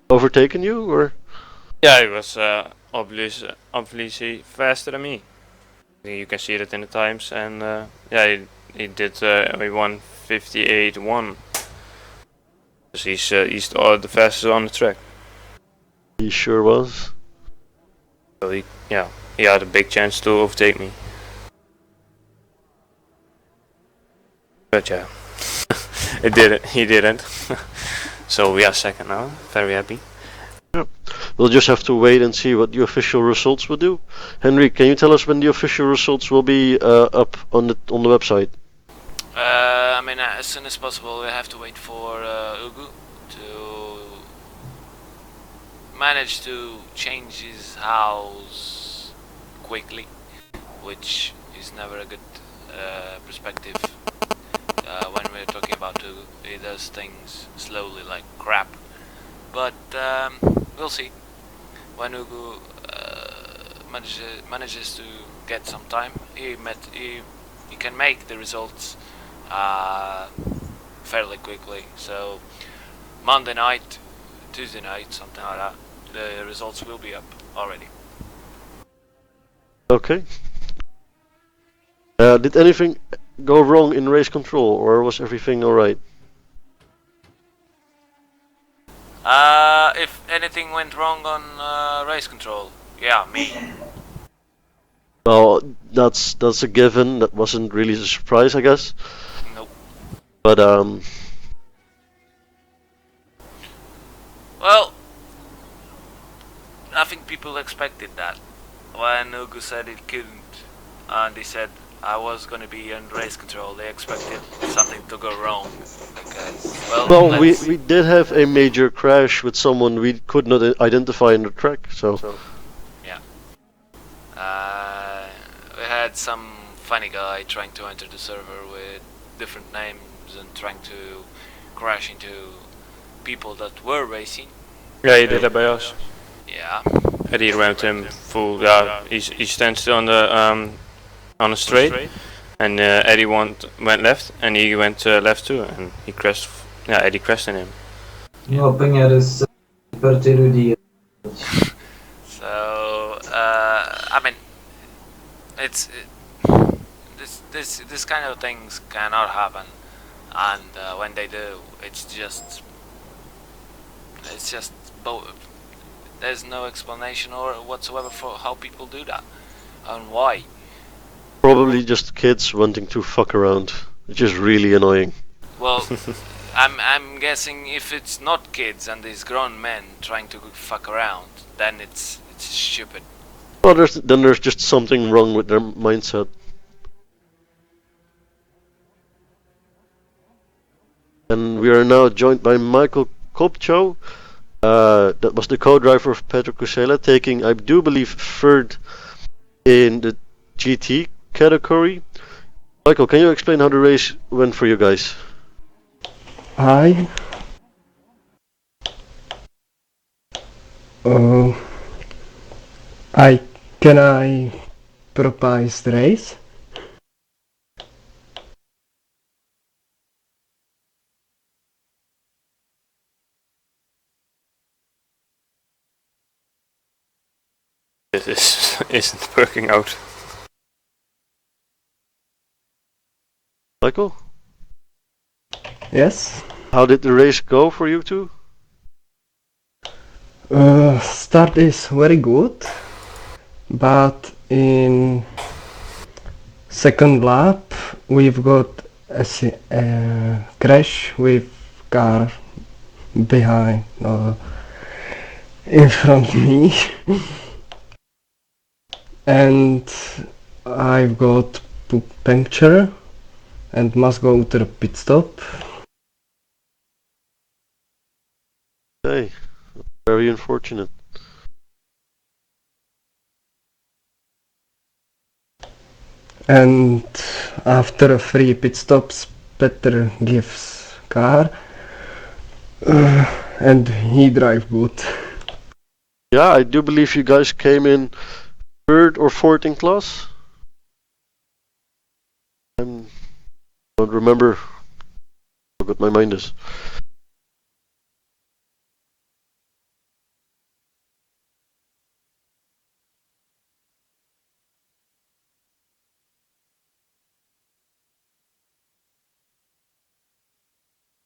overtaken you, or? Yeah, he was obviously faster than me. You can see that in the times, and yeah, he did only 1:58.1. Because he's the fastest on the track. He sure was. So he had a big chance to overtake me. But yeah, he didn't. So we are second now, very happy. Yeah. We'll just have to wait and see what the official results will do. Henry, can you tell us when the official results will be up on the website? I mean, as soon as possible. We have to wait for Ugu to manage to change his house quickly, which is never a good perspective. When we're talking about Ugu, he does things slowly like crap. But we'll see. When Ugu manages to get some time, he can make the results fairly quickly. So Monday night, Tuesday night, something like that, the results will be up already. Okay. Did anything go wrong in race control, or was everything alright? If anything went wrong on race control, yeah, me. Well, that's a given. That wasn't really a surprise, I guess. Nope. But Well, I think people expected that. When Ugu said it couldn't, and he said I was gonna be on race control, they expected something to go wrong. Because, well, we did have a major crash with someone we could not identify in the track, so. Yeah. We had some funny guy trying to enter the server with different names and trying to crash into people that were racing. Yeah, he did that by us. Yeah. Eddie rammed him full. Yeah, he stands still on the straight, and Eddie went left, and he went left too, and he crashed. Yeah, Eddie crashed in him. So I mean, it's this kind of things cannot happen, and when they do, it's just there's no explanation or whatsoever for how people do that and why. Probably just kids wanting to fuck around. which is really annoying. Well, I'm guessing if it's not kids and these grown men trying to fuck around, then it's stupid. Well, there's just something wrong with their mindset. And we are now joined by Michael Kopcho. That was the co-driver of Petro Kusela, taking, I do believe, third in the GT category. Michael, can you explain how the race went for you guys? Hi. Can I propose the race? This isn't working out. Michael? Yes. How did the race go for you two? Start is very good, but in second lap we've got a crash with car behind in front of me and I've got puncture and must go to the pit stop. Hey, very unfortunate. And after 3 pit stops, Peter gives car and he drive good. Yeah, I do believe you guys came in third or fourth in class. I don't remember how good my mind is.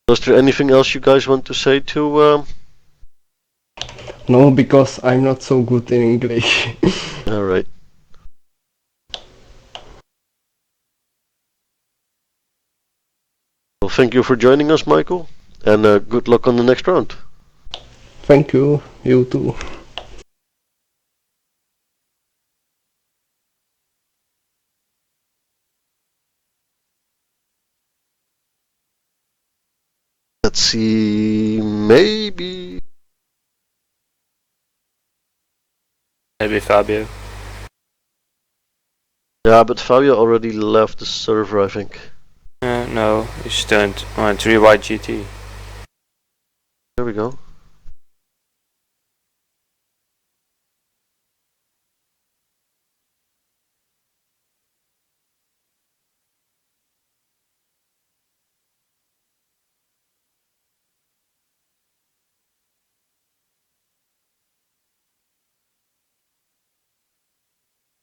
Is there anything else you guys want to say to? No, because I'm not so good in English. All right. Well, thank you for joining us, Michael, and good luck on the next round. Thank you, you too. Let's see, maybe. Maybe Fabio. Yeah, but Fabio already left the server, I think. No, he's still on 3 wide GT. There we go.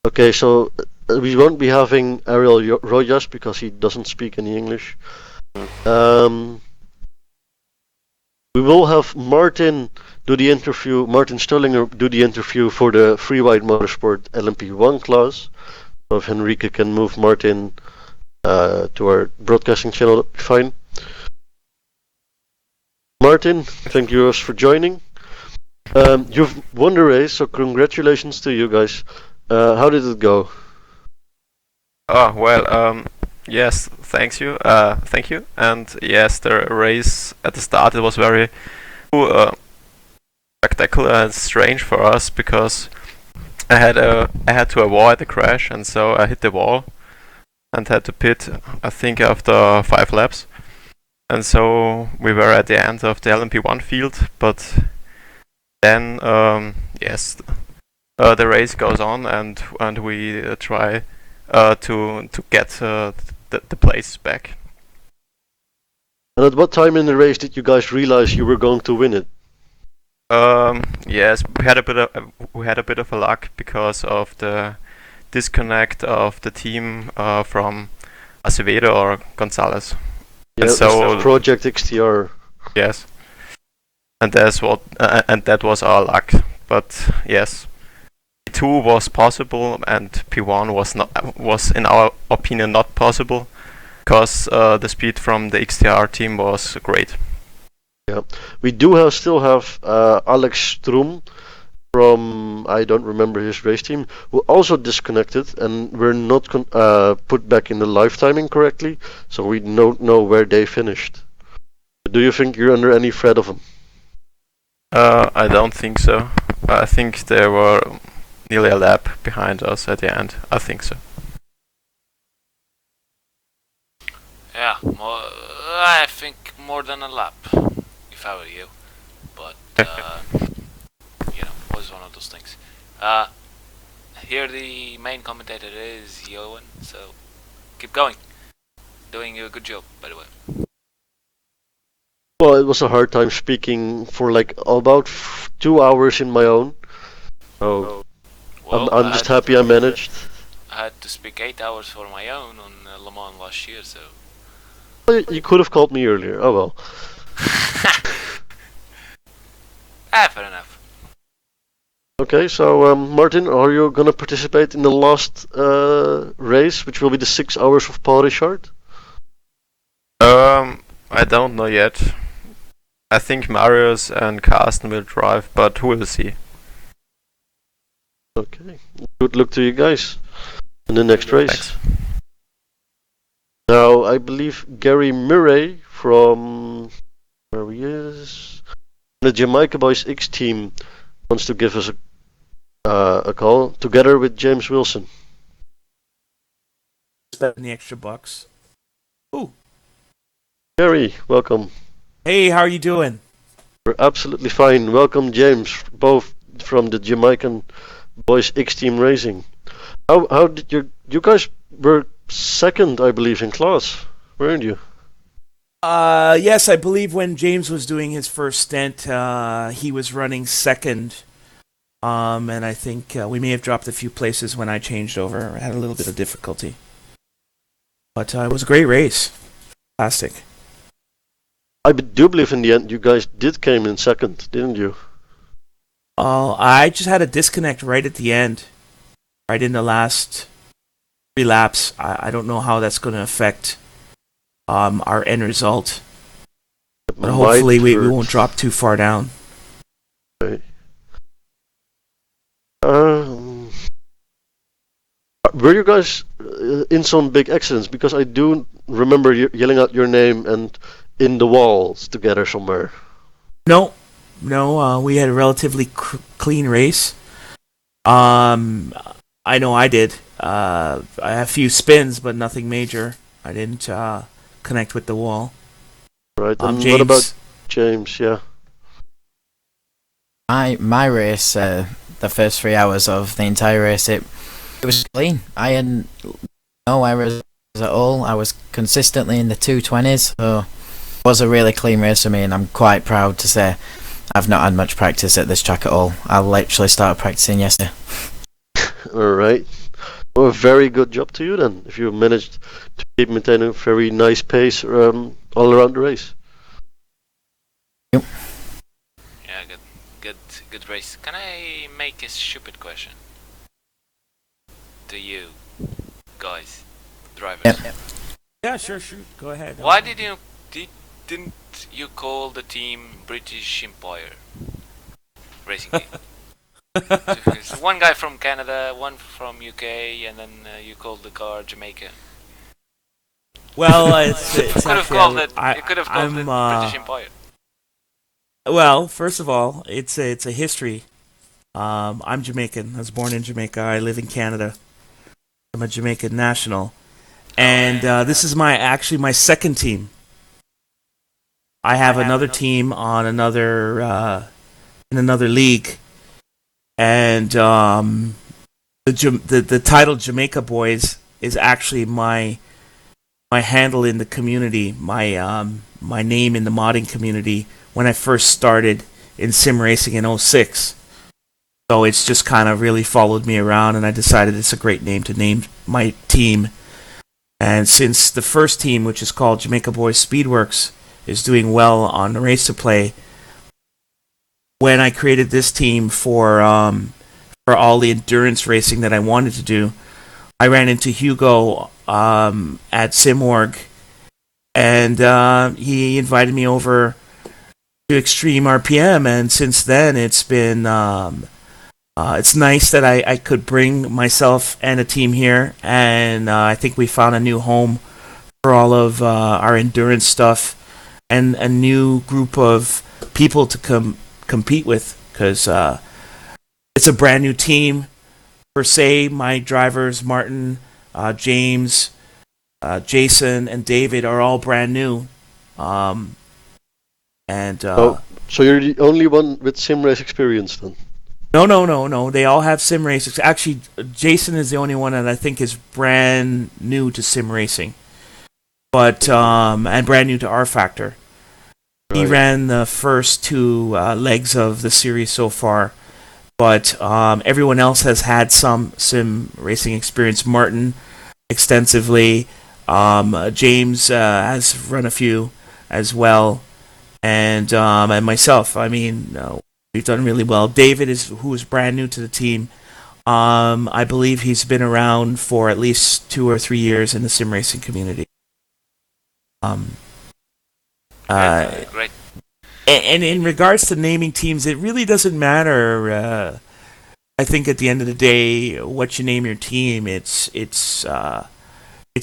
Okay, so we won't be having Ariel Rojas because he doesn't speak any English. We will have Martin do the interview, Martin Sterlinger do the interview for the Free Wide Motorsport LMP1 class. So if Henrique can move Martin to our broadcasting channel, that'd be fine. Martin, thank you for joining. You've won the race, so congratulations to you guys. How did it go? Oh well, yes, thank you, and yes, the race at the start it was very spectacular and strange for us because I had to avoid the crash, and so I hit the wall and had to pit. I think after 5 laps, and so we were at the end of the LMP1 field, but then yes. The race goes on, and we try to get the place back. And at what time in the race did you guys realize you were going to win it? Yes, we had a bit of a luck because of the disconnect of the team from Acevedo or Gonzalez. Yeah, and so Project XTR. Yes, and that was our luck. But yes. P2 was possible and P1 was in our opinion not possible because the speed from the XTR team was great. Yeah, we do still have Alex Strum from, I don't remember his race team, who also disconnected and were not put back in the live timing correctly, so we don't know where they finished. Do you think you're under any threat of them? I don't think so. I think they were nearly a lap behind us at the end. I think so. Yeah, I think more than a lap, if I were you. But, you know, it was one of those things. Here the main commentator is Johan, so keep going. Doing a good job, by the way. Well, it was a hard time speaking for like about 2 hours in my own. So Well, I'm just happy I managed. I had to speak 8 hours for my own on Le Mans last year, so. You could have called me earlier. Oh well. Fair enough. Okay, so Martin, are you gonna participate in the last race, which will be the 6 hours of Paul Richard? I don't know yet. I think Marius and Carsten will drive, but who will see? Okay, good luck to you guys in the next race. Thanks. Now, I believe Gary Murray from where he is, the Jamaica Boys X team wants to give us a call together with James Wilson. In the extra bucks. Ooh. Gary, welcome. Hey, how are you doing? We're absolutely fine. Welcome, James, both from the Jamaican Boys X Team Racing. How did you guys were second, I believe, in class, weren't you? Yes, I believe when James was doing his first stint, he was running second. And I think we may have dropped a few places when I changed over. I had a little bit of difficulty. But it was a great race. Fantastic. I do believe in the end you guys did came in second, didn't you? I just had a disconnect right at the end. Right in the last 3 laps. I don't know how that's going to affect our end result. But hopefully we won't drop too far down. Okay. Were you guys in some big accidents? Because I do remember yelling out your name and in the walls together somewhere. No, we had a relatively clean race. I know I did. I had a few spins, but nothing major. I didn't connect with the wall. Right, and James. what about James? Yeah. My race, the first 3 hours of the entire race, it was clean. I had no errors at all. I was consistently in the 220s, so it was a really clean race for me, and I'm quite proud to say I've not had much practice at this track at all. I literally started practicing yesterday. Alright. Well, a very good job to you then, if you managed to keep maintaining a very nice pace all around the race. Yep. Yeah, good race. Can I make a stupid question to you guys, drivers? Yep. Yeah, sure, shoot. Go ahead. Why didn't you call the team British Empire Racing Team? There's one guy from Canada, one from UK, and then you called the car Jamaica. Well, it's You could have called it. You could have called it British Empire. Well, first of all, it's a history. I'm Jamaican. I was born in Jamaica. I live in Canada. I'm a Jamaican national, and this is actually my second team. I have another team on another in another league, and the title Jamaica Boys is actually my handle in the community, my name in the modding community when I first started in sim racing in 06. So it's just kind of really followed me around, and I decided it's a great name to name my team. And since the first team, which is called Jamaica Boys Speedworks, is doing well on the Race to Play, when I created this team for all the endurance racing that I wanted to do, I ran into Hugo at SimOrg, and he invited me over to XtremeRPM, and since then it's been it's nice that I could bring myself and a team here, and I think we found a new home for all of our endurance stuff and a new group of people to compete with, because it's a brand new team. Per se, my drivers, Martin, James, Jason, and David are all brand new. So you're the only one with sim race experience then? No. They all have sim races. Actually, Jason is the only one that I think is brand new to sim racing, but and brand new to R Factor. He Right. ran the first two legs of the series so far, but everyone else has had some sim racing experience. Martin extensively. James has run a few as well, and myself. I mean, we've done really well. David who is brand new to the team. I believe he's been around for at least 2 or 3 years in the sim racing community. Great. And in regards to naming teams, it really doesn't matter. I think at the end of the day, what you name your team, it's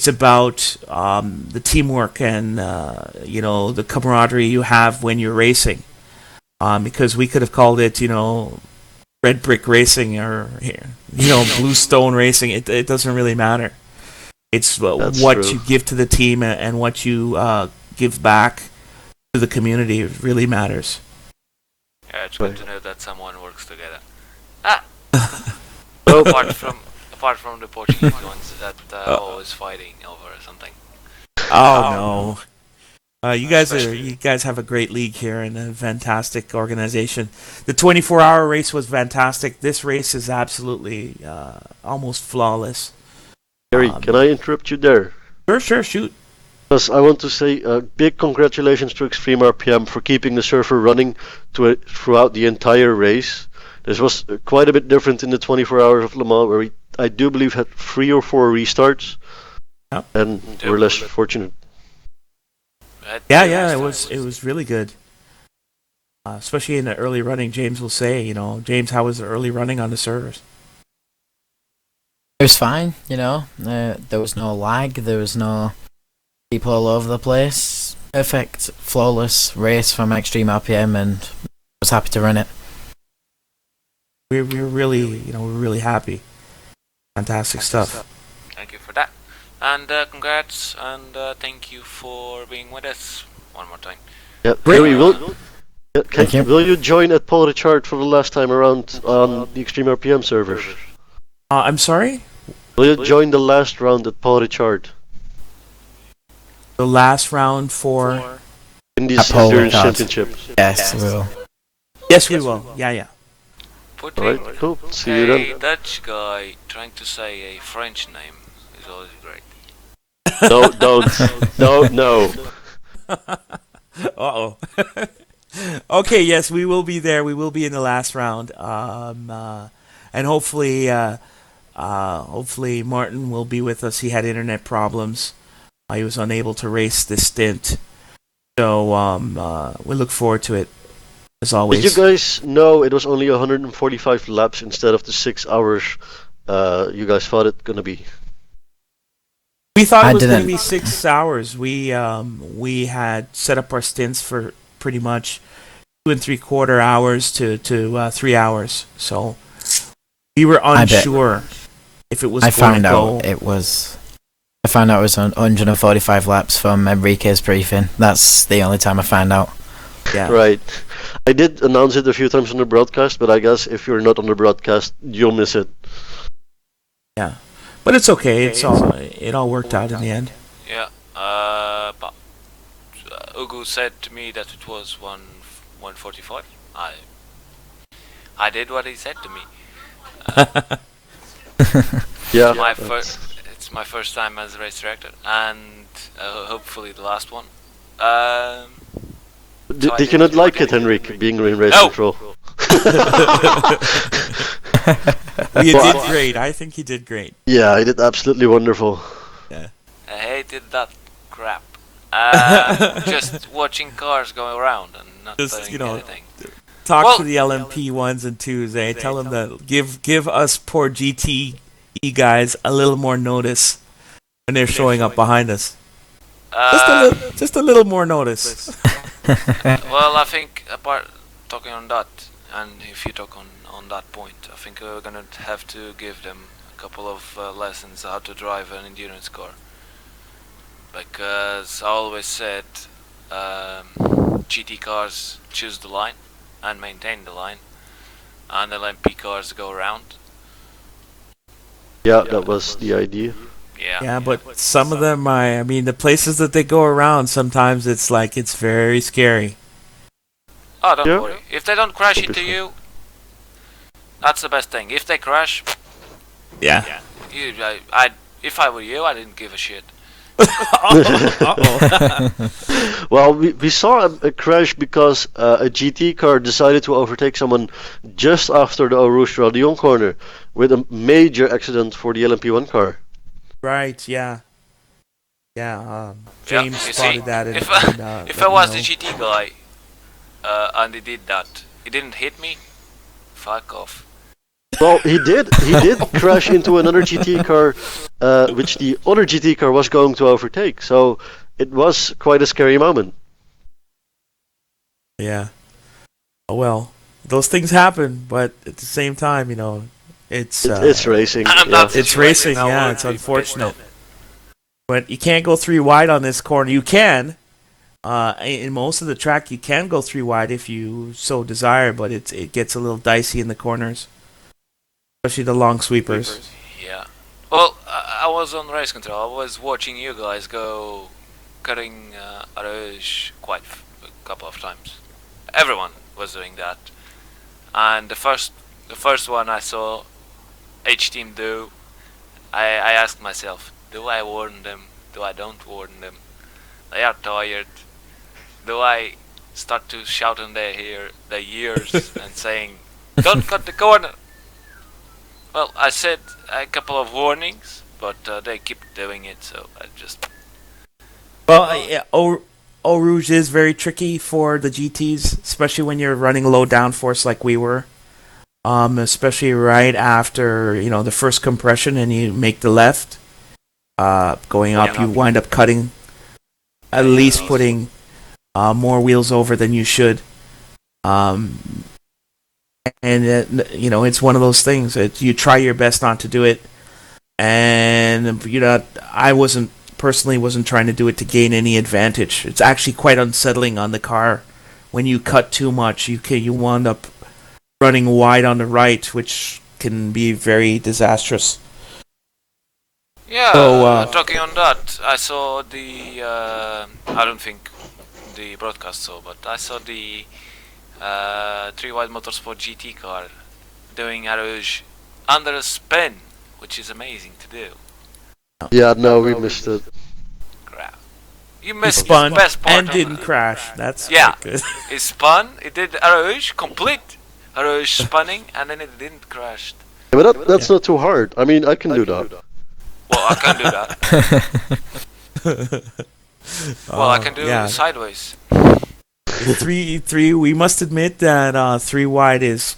about the teamwork and the camaraderie you have when you're racing. Because we could have called it, Red Brick Racing or Blue Stone Racing. It doesn't really matter. It's That's what true. you give to the team and what you give back to the community really matters. Yeah, it's Right. good to know that someone works together. Oh, Apart from the Portuguese ones that are always fighting over something. Oh no. You Especially- guys have a great league here and a fantastic organization. The 24-hour race was fantastic. This race is absolutely almost flawless. Gary, can I interrupt you there? Sure, shoot. Because I want to say big congratulations to XtremeRPM for keeping the server running throughout the entire race. This was quite a bit different in the 24 hours of Le Mans, where I do believe had 3 or 4 restarts, Yep. and we're less fortunate. Yeah, it was really good. Especially in the early running, James will say, James, how was the early running on the servers? It was fine, there was no lag, there was no people all over the place. Perfect, flawless race from XtremeRPM, and I was happy to run it. We're really happy. Fantastic stuff. Thank you for that. And congrats, and thank you for being with us one more time. Yeah, Great. Gary, Thank you. will you join at Paul Richard for the last time around on the XtremeRPM servers? I'm sorry? Will you join the last round at Paul Richard The last round for... in this At Paul endurance Ricard. championship? Yes, we will. Yes, we will. Yeah. Putting Alright, cool. See you a then. Dutch guy trying to say a French name is always great. No, don't, no. Uh-oh. Okay, yes, we will be there. We will be in the last round. And hopefully Martin will be with us. He had internet problems. He was unable to race this stint. So we look forward to it, as always. Did you guys know it was only 145 laps instead of the 6 hours you guys thought it gonna be? We thought I it was going to didn't. be 6 hours. We had set up our stints for pretty much 2 3/4 hours to 3 hours. So we were I bet. unsure if it was I going found to go. out it was 145 laps from Enrique's briefing. That's the only time I found out. Yeah. Right. I did announce it a few times on the broadcast, but I guess if you're not on the broadcast, you'll miss it. Yeah. But it's okay. It all worked out in the end. Yeah, but Ugu said to me that it was 145. I did what he said to me. Yeah. It's my first time as race director, and hopefully the last one. Did you not like it, Henrik, being in race No. control? You did great. I think you did great. Yeah, I did absolutely wonderful. I hated that crap. Just watching cars go around and not Just, doing anything. Talk Well- to the LMP 1s and 2s, eh? Tell them that give us poor GTE guys a little more notice when they're showing up behind us. Just a little more notice. Well, I think talking on that, and if you talk on that point, I think we're gonna have to give them a couple of lessons how to drive an endurance car. Because I always said GT cars choose the line and maintain the line, and LMP cars go around. Yeah, that was the idea. Yeah, but some of them, I mean, the places that they go around, sometimes it's like it's very scary. Oh, don't Yeah. worry. If they don't crash It'll be into fine. you, that's the best thing. If they crash, Yeah. if I were you, I didn't give a shit. Well, we saw a crash because a GT car decided to overtake someone just after the Eau Rouge Radion corner, with a major accident for the LMP1 car. Right, yeah. Yeah, James you spotted see, that. if Let I me was know. the GT guy and he did that, he didn't hit me, fuck off. Well, he did crash into another GT car, which the other GT car was going to overtake. So it was quite a scary moment. Yeah. Oh, well, those things happen, but at the same time, it's It's racing. I'm Yeah. not- it's racing. Now Yeah, we're it's people unfortunate. But you can't go 3 wide on this corner. You can. In most of the track, you can go 3 wide if you so desire, but it gets a little dicey in the corners, especially the long sweepers. Yeah. Well, I was on race control. I was watching you guys go cutting Arauge quite a couple of times. Everyone was doing that, and the first one I saw H Team do, I asked myself, do I warn them? Do I don't warn them? They are tired. Do I start to shout in their ears and saying, don't cut the corner? Well, I said a couple of warnings, but they keep doing it, so I just... Well, yeah, Eau Rouge is very tricky for the GTs, especially when you're running low downforce like we were. Especially right after the first compression and you make the left. Going up, you wind up cutting, at least putting more wheels over than you should. And it's one of those things that you try your best not to do it. And I wasn't trying to do it to gain any advantage. It's actually quite unsettling on the car when you cut too much. You wind up running wide on the right, which can be very disastrous. Yeah, So, talking on that, I saw the... I don't think the broadcast saw, but I saw the 3-wide Motorsport GT car doing Arauge under a spin, which is amazing to do. Yeah, no, we missed it. Crap. You He missed spun the best part and of didn't it. crash. That's Yeah. quite good. It spun, it did Arauge, complete Arauge spinning, and then it didn't crash. Yeah, but that's not too hard. I mean, I can do that. Well, I can do that. Well, I can do yeah. it sideways. Three. We must admit that 3 wide is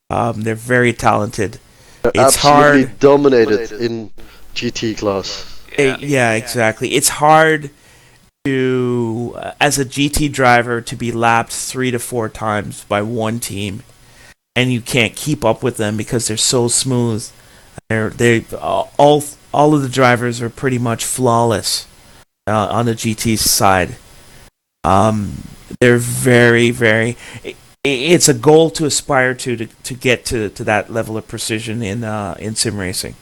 they're very talented. It's Absolutely hard. dominated in GT class. Yeah, exactly. It's hard to, as a GT driver, to be lapped 3 to 4 times by one team, and you can't keep up with them because they're so smooth. All of the drivers are pretty much flawless on the GT side. They're very, very. It's a goal to aspire to get to that level of precision in sim racing.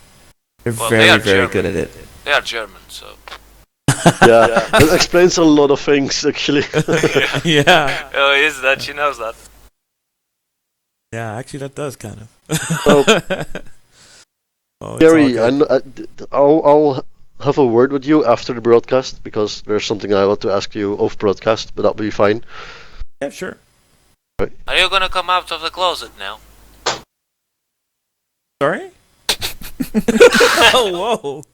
They're Well, very, they are very German. good at it. They are German, so... Yeah, that explains a lot of things, actually. Yeah. Oh, is that? She knows that. Yeah, actually, that does kind of. So, Oh, it's Gary, all good. I'll have a word with you after the broadcast, because there's something I want to ask you off broadcast, but that'll be fine. Yeah, sure. Are you gonna come out of the closet now? Sorry? Oh, whoa.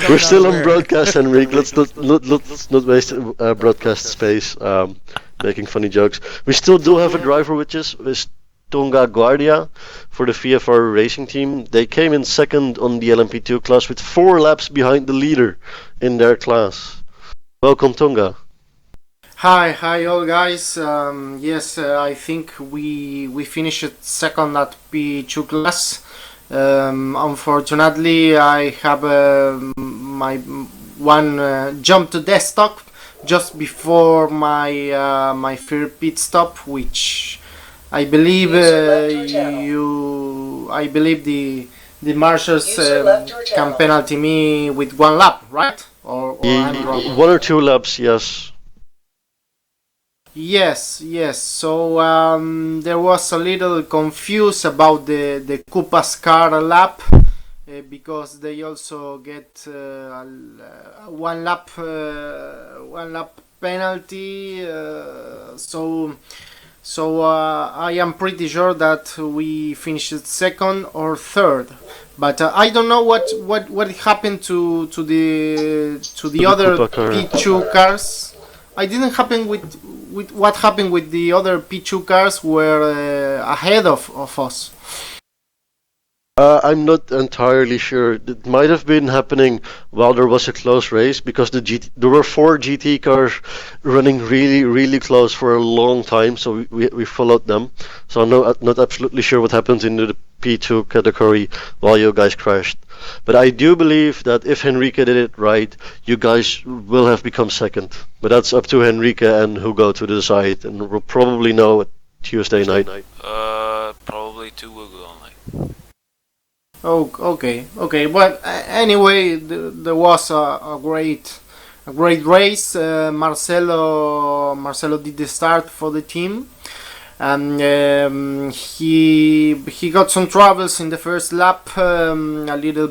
We're still on broadcast, Henrik. Let's not waste broadcast space making funny jokes. We still do have a driver, which is Tonga Guardia for the VFR racing team. They came in second on the LMP2 class with 4 laps behind the leader in their class. Welcome, Tonga. Hi all guys. Yes, I think we finished second at P2 class. Unfortunately, I have my one jump to desktop just before my third pit stop, which I believe the marshals can penalty me with 1 lap, right? Or I'm wrong? 1 or 2 laps, yes. Yes. So there was a little confused about the Koopa's car lap because they also get 1 lap penalty. So I am pretty sure that we finished second or third, but I don't know what happened to the other P2 cars. I didn't happen with what happened with the other P2 cars were ahead of us. I'm not entirely sure. It might have been happening while there was a close race because there were 4 GT cars running really close for a long time, so we followed them. So I'm not absolutely sure what happened in the P2 category while you guys crashed. But I do believe that if Henrique did it right, you guys will have become second. But that's up to Henrique and Hugo to decide, and we'll probably know Tuesday night. Probably 2 will go only. Oh, okay. But anyway, there was a great race. Marcelo did the start for the team, and he got some troubles in the first lap. A little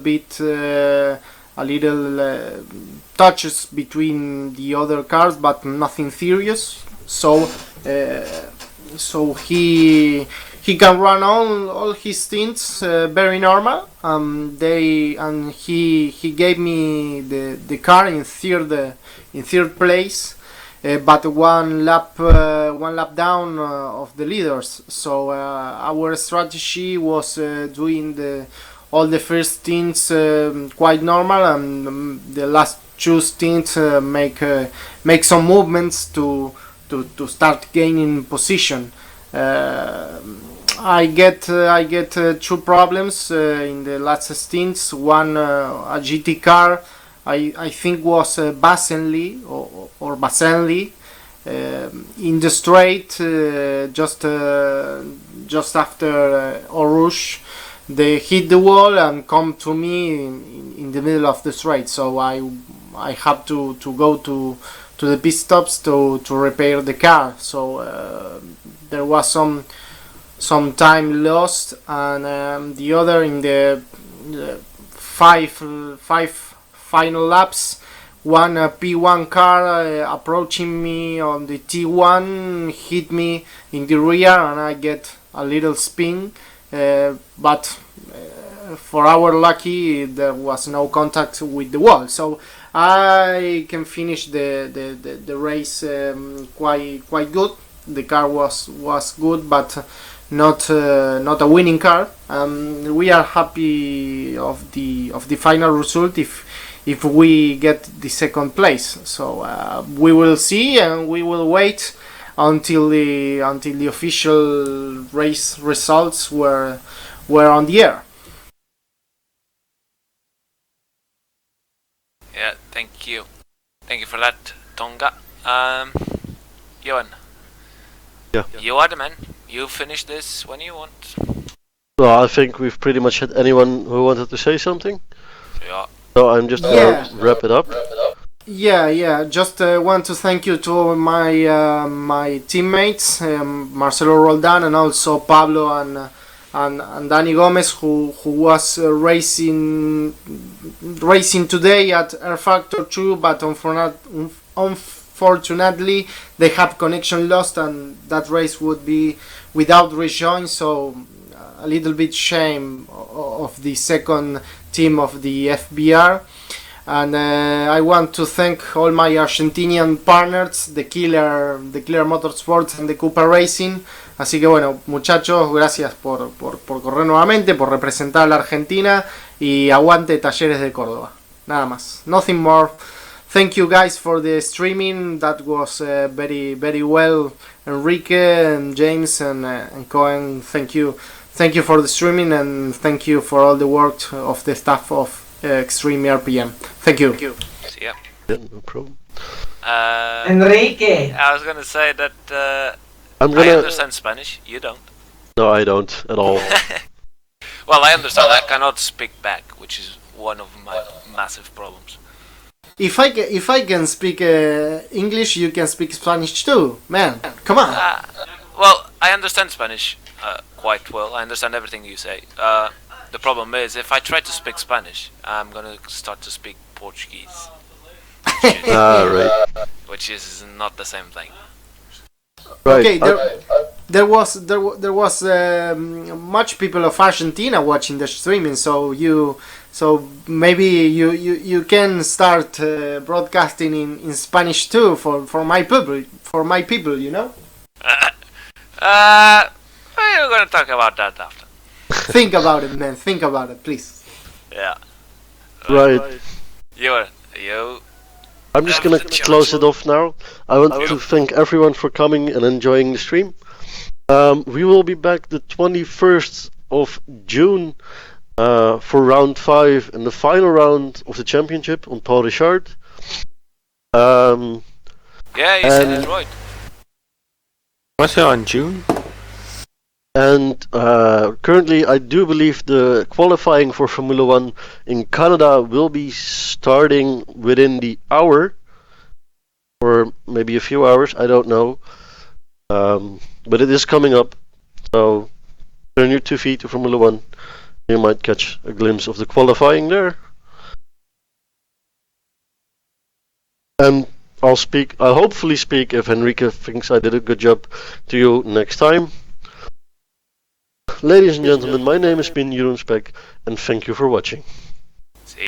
touches between the other cars, but nothing serious. So he can run all his stints very normal. He gave me the car in third place, but one lap down of the leaders. So our strategy was doing all the first stints quite normal, and the last 2 stints make some movements to start gaining position. I get 2 problems in the last stints. One, a GT car, I think was Basenli or Basenli in the straight just after Orush. They hit the wall and come to me in the middle of the straight. So I have to go to the pit stops to repair the car. So there was some time lost, and the other in the 5 final laps, one P1 car approaching me on the T1 hit me in the rear, and I get a little spin, but for our lucky there was no contact with the wall, so I can finish the race quite good. The car was good, but not a winning car. We are happy of the final result if we get the second place. So we will see, and we will wait until the official race results were on the air. Yeah, thank you for that, Tonga. Johan. Yeah. You are the man. You finish this when you want. Well, I think we've pretty much had anyone who wanted to say something. Yeah. So I'm just gonna wrap it up. Yeah. Just want to thank you to my teammates, Marcelo Roldan, and also Pablo and Danny Gomez, who was racing today at Air Factor 2, but unfortunately they have connection lost, and that race would be without rejoin. So a little bit shame of the second team of the FBR. And I want to thank all my Argentinian partners, the Killer Motorsports and the Cooper Racing. Así que bueno, muchachos, gracias por correr nuevamente, por representar a la Argentina y aguante Talleres de Córdoba. Nada más. Nothing more. Thank you guys for the streaming. That was very, very well. Enrique and James and Cohen, thank you. Thank you for the streaming and thank you for all the work of the staff of XtremeRPM. Thank you. See ya. Yeah, no problem. Enrique. I was gonna say that I I understand Spanish. You don't. No, I don't at all. Well, I understand. I cannot speak back, which is one of my massive problems. If I can speak English, you can speak Spanish too, man. Come on. Well, I understand Spanish quite well. I understand everything you say. The problem is, if I try to speak Spanish, I'm gonna start to speak Portuguese, Right. which is not the same thing. Right. Okay, there was much people of Argentina watching the streaming, so maybe you can start broadcasting in Spanish too for my people, you know. We're gonna talk about that after. Think about it, man. Think about it, please. Yeah. Right. You. I'm just gonna close it off now. I want to thank everyone for coming and enjoying the stream. We will be back the 21st of June for round 5 and the final round of the championship on Paul Richard. Yeah, you said it right. Was it on June? And currently, I do believe the qualifying for Formula 1 in Canada will be starting within the hour, or maybe a few hours, I don't know. But it is coming up, so turn your 2 feet to Formula 1. You might catch a glimpse of the qualifying there. And I'll hopefully speak, if Enrique thinks I did a good job, to you next time. Ladies and gentlemen, my name has been Jeroen Spek, and thank you for watching.